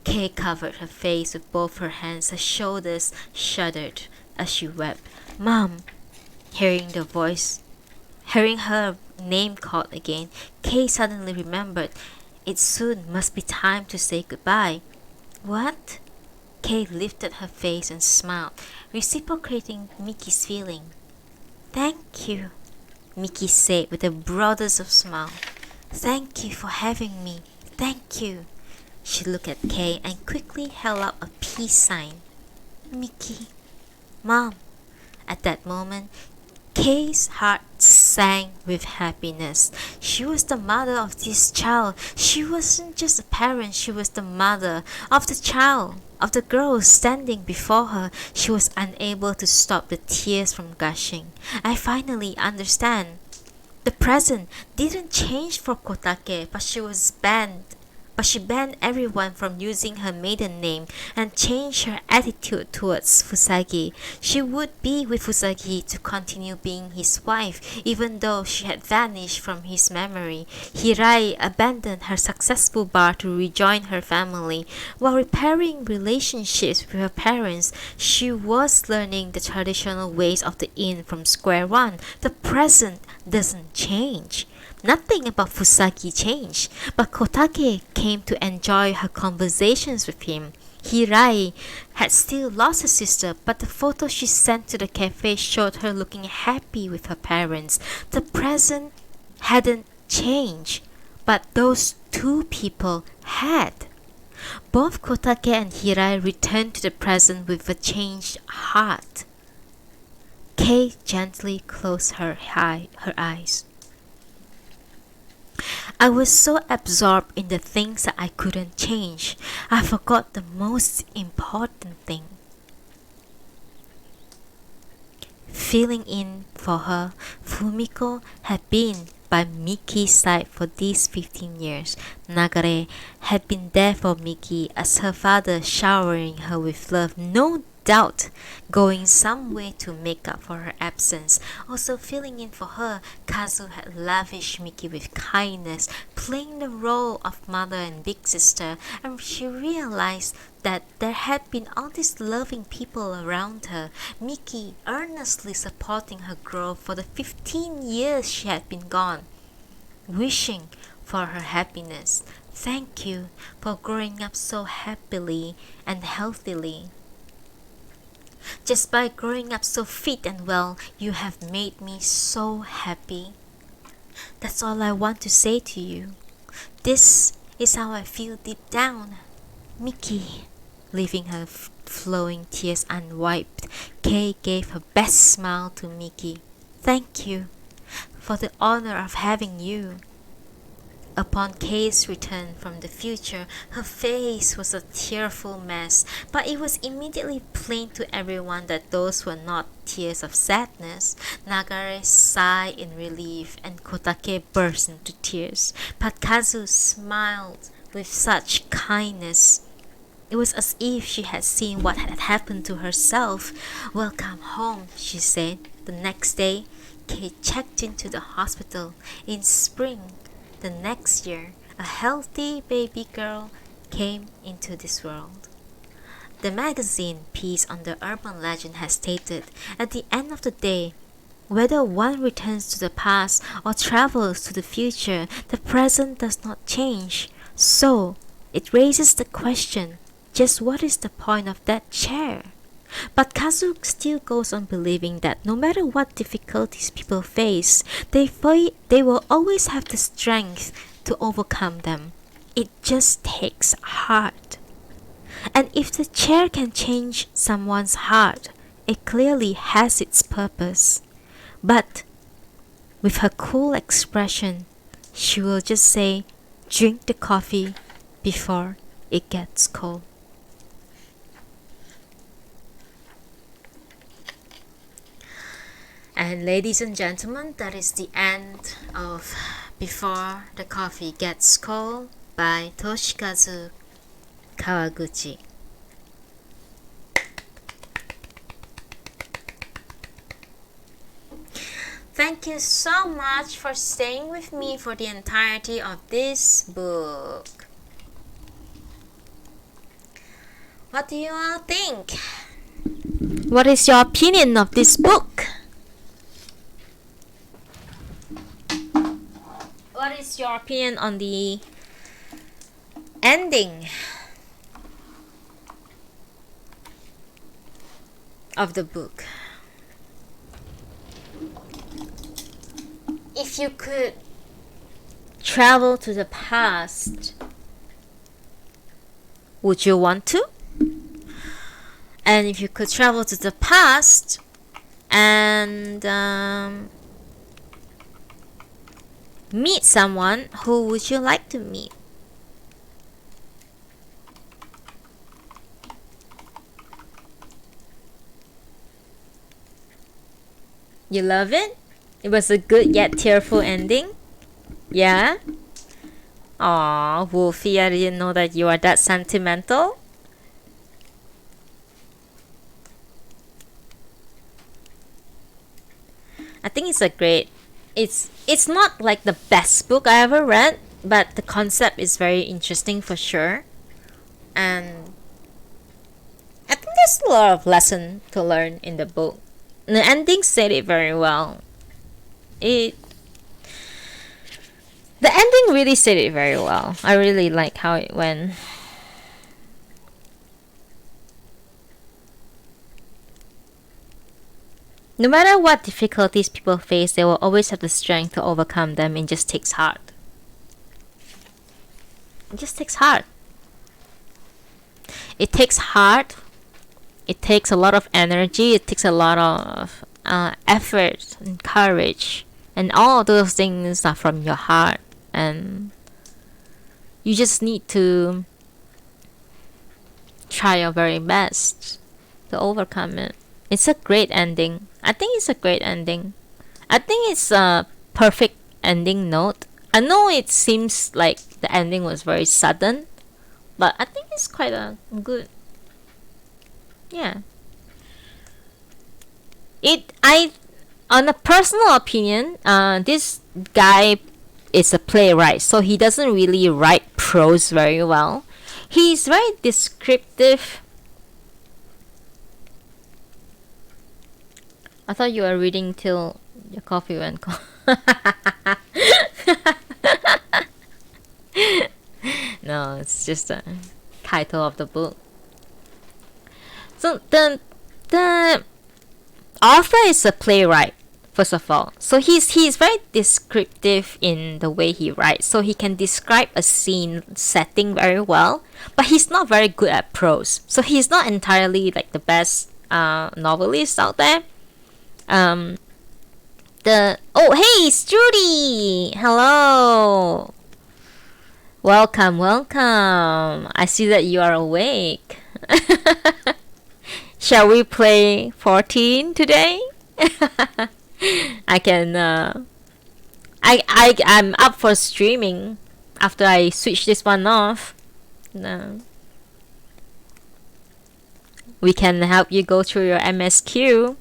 Kay covered her face with both her hands. Her shoulders shuddered as she wept. Mom, hearing her name called again, Kay suddenly remembered it soon must be time to say goodbye. What? Kay lifted her face and smiled, reciprocating Miki's feeling. Thank you, Miki said with the broadest of smiles. Thank you for having me. Thank you. She looked at Kay and quickly held up a peace sign. Miki. Mom. At that moment, Kay's heart sang with happiness. She was the mother of this child. She wasn't just a parent, she was the mother of the child, of the girl standing before her. She was unable to stop the tears from gushing. I finally understand. The present didn't change for Kotake, but she banned everyone from using her maiden name and changed her attitude towards Fusagi. She would be with Fusagi to continue being his wife, even though she had vanished from his memory. Hirai abandoned her successful bar to rejoin her family. While repairing relationships with her parents, she was learning the traditional ways of the inn from square one. The present doesn't change. Nothing about Fusagi changed, but Kotake came to enjoy her conversations with him. Hirai had still lost her sister, but the photo she sent to the cafe showed her looking happy with her parents. The present hadn't changed, but those two people had. Both Kotake and Hirai returned to the present with a changed heart. Kay gently closed her eyes. I was so absorbed in the things that I couldn't change. I forgot the most important thing. Filling in for her, Fumiko had been by Miki's side for these 15 years. Nagare had been there for Miki as her father, showering her with love, no doubt going some way to make up for her absence. Also filling in for her, Kazu had lavished Miki with kindness, playing the role of mother and big sister, and she realized that there had been all these loving people around her. Miki earnestly supporting her growth for the 15 years she had been gone, wishing for her happiness, Thank you for growing up so happily and healthily. Just by growing up so fit and well, you have made me so happy. That's all I want to say to you. This is how I feel deep down. Mickey. Leaving her flowing tears unwiped, Kay gave her best smile to Mickey. Thank you for the honor of having you. Upon Kay's return from the future, her face was a tearful mess, but it was immediately plain to everyone that those were not tears of sadness. Nagare sighed in relief, and Kotake burst into tears. But Kazu smiled with such kindness. It was as if she had seen what had happened to herself. Welcome home, she said. The next day, Kay checked into the hospital. In spring, the next year, a healthy baby girl came into this world. The magazine piece on the urban legend has stated, at the end of the day, whether one returns to the past or travels to the future, the present does not change. So, it raises the question, just what is the point of that chair? But Kazu still goes on believing that no matter what difficulties people face, they will always have the strength to overcome them. It just takes heart. And if the chair can change someone's heart, it clearly has its purpose. But with her cool expression, she will just say, drink the coffee before it gets cold. And ladies and gentlemen, that is the end of Before the Coffee Gets Cold by Toshikazu Kawaguchi. Thank you so much for staying with me for the entirety of this book. What do you all think? What is your opinion of this book? What is your opinion on the ending of the book? If you could travel to the past, would you want to? And if you could travel to the past and meet someone, who would you like to meet? You love it? It was a good yet tearful ending? Yeah? Aw, Wolfie, I didn't know that you are that sentimental. I think it's a great... It's not like the best book I ever read, but the concept is very interesting for sure. And I think there's a lot of lesson to learn in the book. The ending said it very well. The ending really said it very well. I really like how it went. No matter what difficulties people face, they will always have the strength to overcome them. It just takes heart. It just takes heart. It takes heart. It takes a lot of energy. It takes a lot of effort and courage. And all those things are from your heart. And you just need to try your very best to overcome it. It's a great ending. I think it's a great ending. I think it's a perfect ending note. I know it seems like the ending was very sudden, but I think it's quite a good... Yeah. On a personal opinion, this guy is a playwright, so he doesn't really write prose very well. He's very descriptive. I thought you were reading till your coffee went cold. just the title of the book. So the author is a playwright, first of all. So he's very descriptive in the way he writes. So he can describe a scene setting very well, but he's not very good at prose. So he's not entirely like the best novelist out there. Oh hey, it's Judy. Hello. Welcome. I see that you are awake. Shall we play 14 today? I can I'm up for streaming after I switch this one off. No. We can help you go through your MSQ.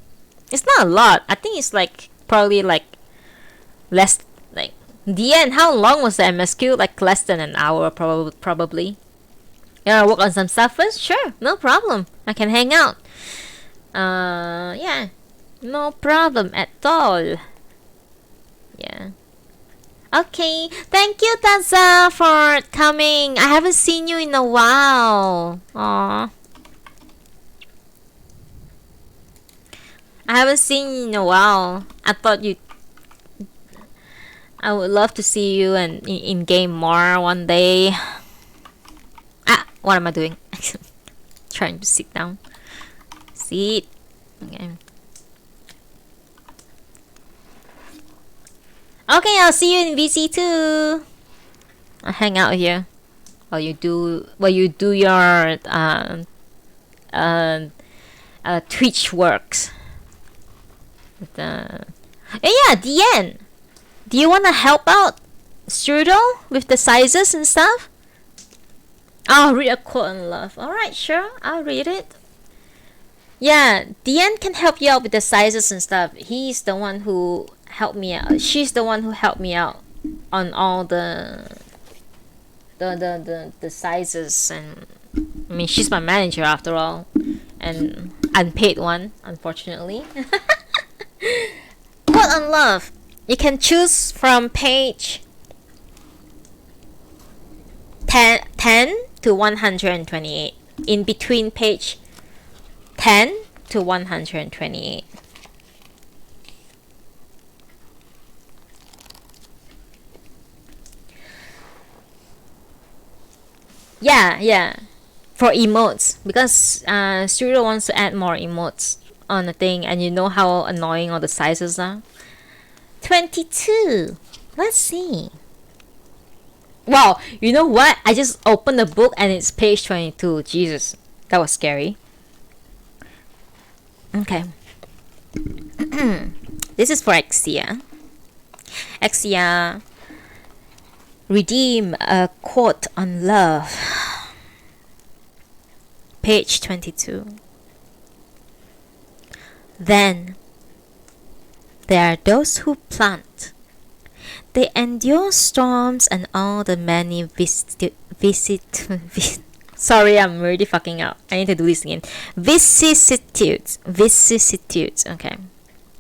It's not a lot. I think it's like probably like less like the end. How long was the MSQ? Like less than an hour probably. You wanna work on some stuff first? Sure, no problem. I can hang out. Yeah. No problem at all. Yeah. Okay. Thank you, Taza, for coming. I haven't seen you in a while. Aww. I haven't seen you in a while. I would love to see you and in game more one day. What am I doing? Trying to sit down. Sit. Okay. Okay, I'll see you in VC too. I'll hang out here while you do your Twitch works. Yeah, Deanne, do you wanna help out Strudel with the sizes and stuff? I'll read a quote on love. Alright, sure, I'll read it. Yeah, Deanne can help you out with the sizes and stuff. He's the one who helped me out. She's the one who helped me out on all the sizes, and I mean she's my manager after all, and unpaid one, unfortunately. Quote on love. You can choose from page 10 to 128. In between page 10 to 128. Yeah. For emotes, because Studio wants to add more emotes on the thing, and you know how annoying all the sizes are. 22. Let's see. Wow, you know what? I just opened the book and it's page 22. Jesus, that was scary. Okay. This is for Exia. Exia, redeem a quote on love. Page 22. Then there are those who plant. They endure storms and all the many sorry, I'm really fucking up. I need to do this again. Vicissitudes. Okay.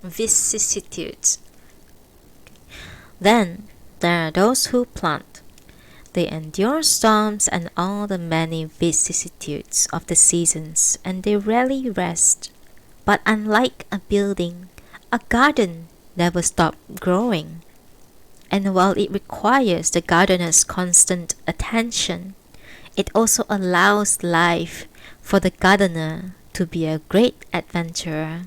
Vicissitudes. Then there are those who plant. They endure storms and all the many vicissitudes of the seasons, and they rarely rest. But unlike a building, a garden never stops growing. And while it requires the gardener's constant attention, it also allows life for the gardener to be a great adventurer.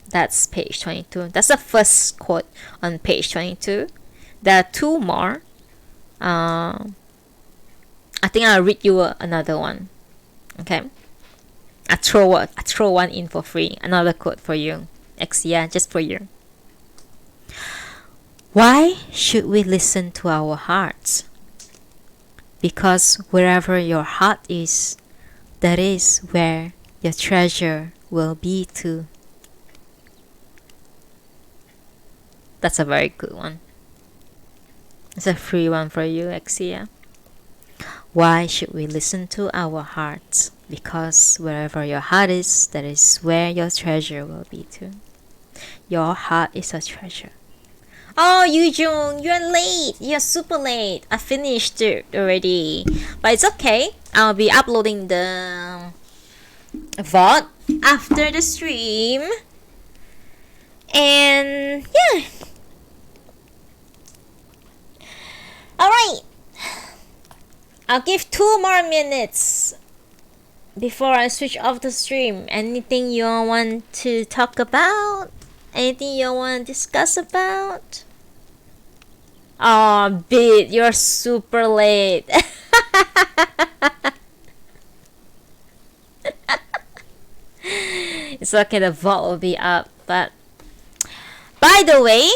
That's page 22. That's the first quote on page 22. There are two more. I think I'll read you another one. Okay. I throw one in for free. Another quote for you. Exia, just for you. Why should we listen to our hearts? Because wherever your heart is, that is where your treasure will be too. That's a very good one. It's a free one for you, Exia. Why should we listen to our hearts? Because wherever your heart is, that is where your treasure will be too. Your heart is a treasure. Oh, Yujun, you're late. You're super late. I finished it already. But it's okay. I'll be uploading the VOD after the stream. And yeah. Alright. I'll give 2 more minutes before I switch off the stream. Anything you all want to talk about? Anything you all want to discuss about? Oh, Beat, you're super late. It's okay, the vault will be up. But by the way,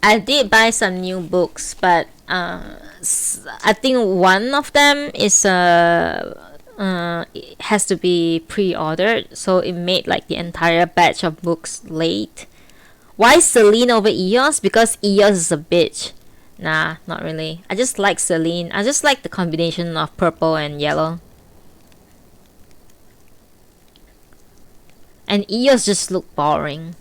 I did buy some new books, but I think one of them is it has to be pre-ordered, so it made like the entire batch of books late. Why Celine over EOS? Because EOS is a bitch. Nah, not really. I just like Celine. I just like the combination of purple and yellow. And EOS just look boring.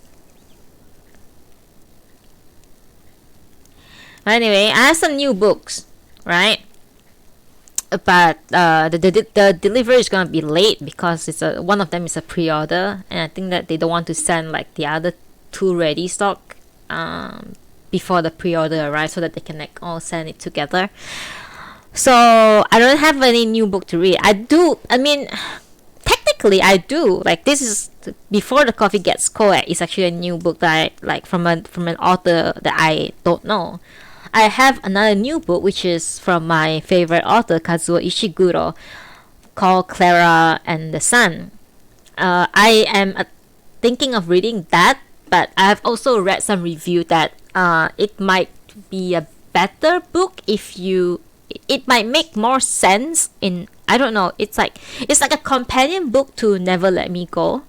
Anyway, I have some new books, right? But the delivery is gonna be late because it's one of them is a pre-order, and I think that they don't want to send like the other 2 ready stock before the pre-order arrives, so that they can like all send it together. So I don't have any new book to read. I mean, technically I do. Like, this is Before the Coffee Gets Cold. It's actually a new book that I like from an author that I don't know. I have another new book which is from my favorite author Kazuo Ishiguro, called Clara and the Sun. I am thinking of reading that, but I've also read some review that it might be a better book if it might make more sense in, I don't know, it's like a companion book to Never Let Me Go.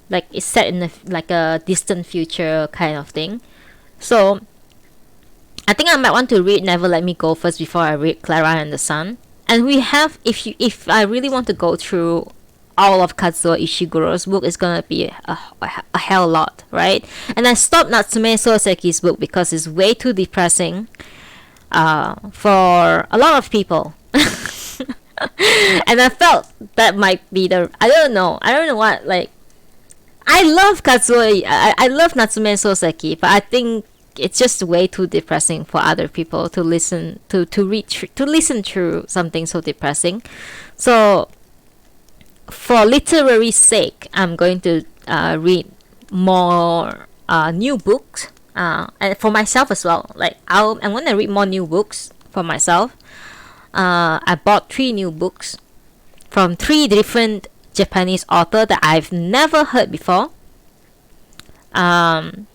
Like, it's set in a distant future kind of thing. So I think I might want to read Never Let Me Go first before I read Clara and the Sun. And we have, if I really want to go through all of Kazuo Ishiguro's book, it's gonna be a hell lot, right? And I stopped Natsume Soseki's book because it's way too depressing for a lot of people. And I felt that might be I don't know what, like, I love Kazuo, I love Natsume Soseki, but I think it's just way too depressing for other people to listen to listen through something so depressing. So for literary sake, I'm going to read more new books, and for myself as well. Like, I'm going to read more new books for myself. I bought 3 new books from 3 different Japanese authors that I've never heard before. And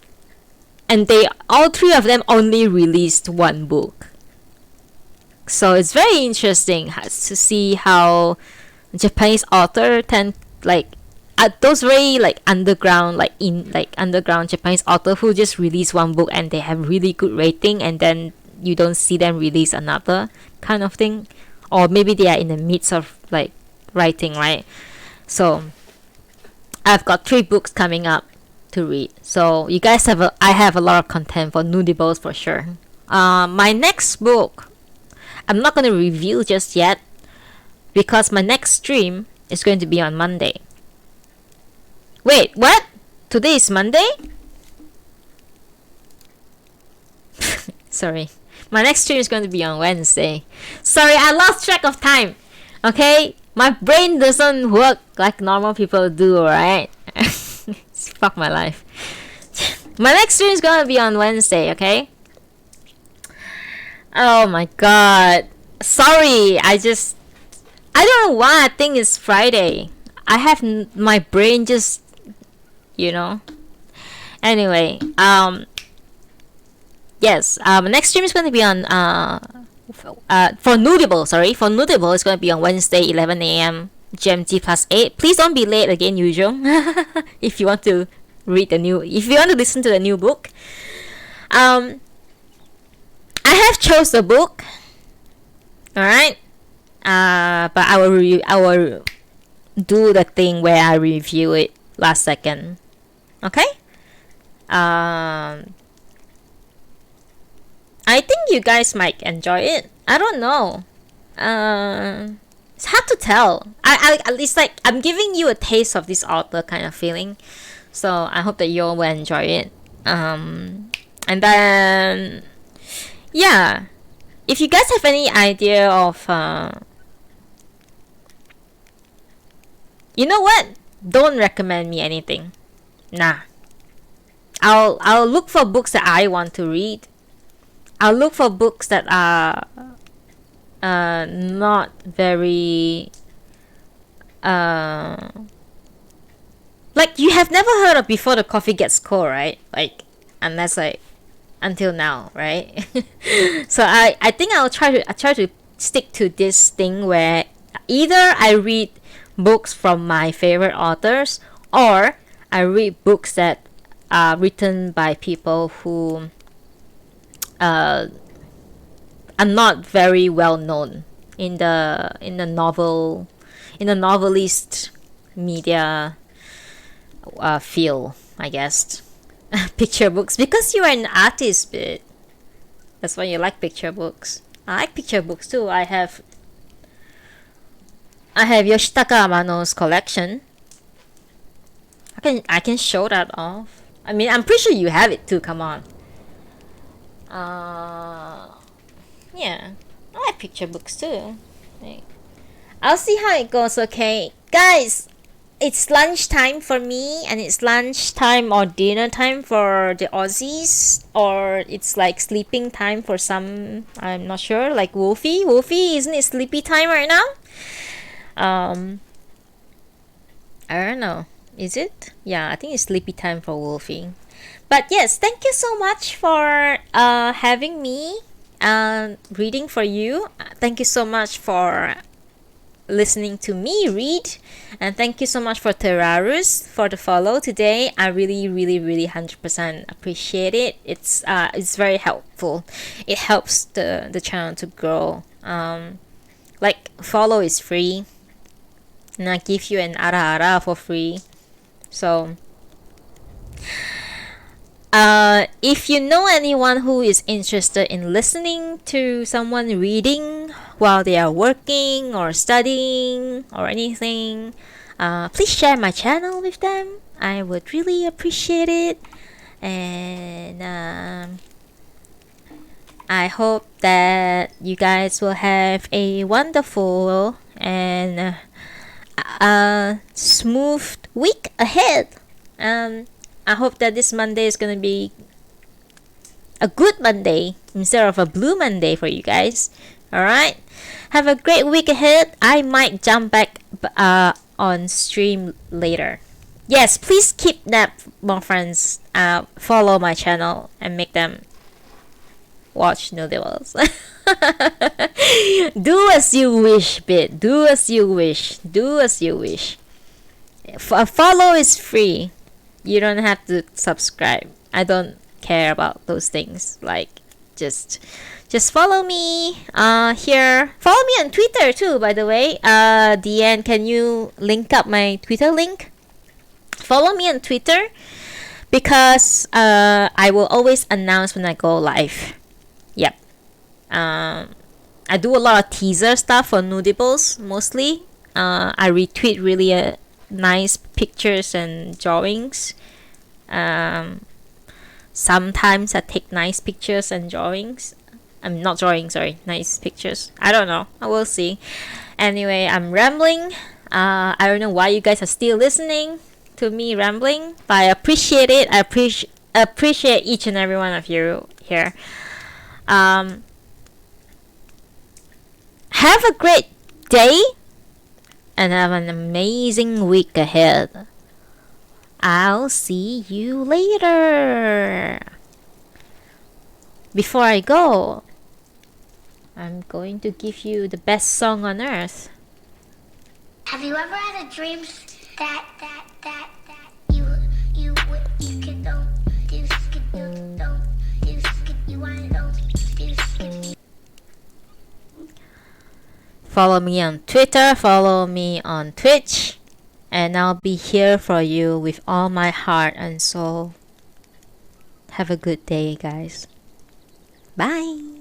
all 3 of them only released 1 book. So it's very interesting to see how Japanese author tend, like, those very like underground Japanese author who just release 1 book and they have really good rating, and then you don't see them release another kind of thing, or maybe they are in the midst of like writing, right? So I've got 3 books coming up to read. So you guys I have a lot of content for Noodibles for sure. My next book, I'm not going to review just yet because my next stream is going to be on Monday. Wait, what? Today is Monday? Sorry. My next stream is going to be on Wednesday. Sorry, I lost track of time. Okay? My brain doesn't work like normal people do, alright? Fuck my life. My next stream is going to be on Wednesday, okay? Oh my god. Sorry, I don't know why I think it's Friday. I have my brain just, Anyway, yes, next stream is going to be on for Noodible. For Noodible, it's going to be on Wednesday, 11 a.m. GMT +8. Please don't be late again, usual. If you want to listen to the new book. I have chose the book. All right. But I will do the thing where I review it last second. Okay. I think you guys might enjoy it. I don't know. It's hard to tell. It's like I'm giving you a taste of this author kind of feeling. So I hope that you all will enjoy it. And then, yeah, if you guys have any idea of, you know what? Don't recommend me anything. Nah. I'll look for books that I want to read. I'll look for books that are not very like you have never heard of Before the Coffee Gets Cold, right? Like, unless like until now, right? So I think I try to stick to this thing where either I read books from my favorite authors, or I read books that are written by people who are not very well known in the novelist media field, I guess. Picture books, because you are an artist, but that's why you like picture books. I like picture books too. I have Yoshitaka Amano's collection. I can show that off. I mean, I'm pretty sure you have it too. Come on. Yeah, I like picture books too. Like, I'll see how it goes. Okay, guys, it's lunchtime for me, and it's lunchtime or dinner time for the Aussies, or it's like sleeping time for some. I'm not sure. Like Wolfie, isn't it sleepy time right now? I don't know. Is it? Yeah, I think it's sleepy time for Wolfie. But yes, thank you so much for having me reading for you. Thank you so much for listening to me read, and thank you so much for Terrarus for the follow today. I really 100% appreciate it. It's very helpful. It helps the channel to grow. Like, follow is free, and I give you an ara for free. So if you know anyone who is interested in listening to someone reading while they are working or studying or anything, please share my channel with them. I would really appreciate it. And I hope that you guys will have a wonderful and smooth week ahead. I hope that this Monday is gonna be a good Monday instead of a blue Monday for you guys. Alright? Have a great week ahead. I might jump back on stream later. Yes, please keep that, more friends. Follow my channel and make them watch Noodibles. Do as you wish, bit. Do as you wish. Do as you wish. Follow is free. You don't have to subscribe. I don't care about those things. Like, just follow me here. Follow me on Twitter too, by the way. Deanne, can you link up my Twitter link? Follow me on Twitter, because I will always announce when I go live. Yep. I do a lot of teaser stuff for Noodibles mostly. I retweet really nice pictures and drawings. Sometimes I take nice pictures and drawings. I'm not drawing, sorry, nice pictures. I don't know. I will see. Anyway, I'm rambling. I don't know why you guys are still listening to me rambling, but I appreciate it. I appreciate each and every one of you here. Have a great day and have an amazing week ahead. I'll see you later. Before I go, I'm going to give you the best song on earth. Have you ever had a dream that you could don't you want don't Follow me on Twitter, follow me on Twitch, and I'll be here for you with all my heart and soul. Have a good day, guys. Bye!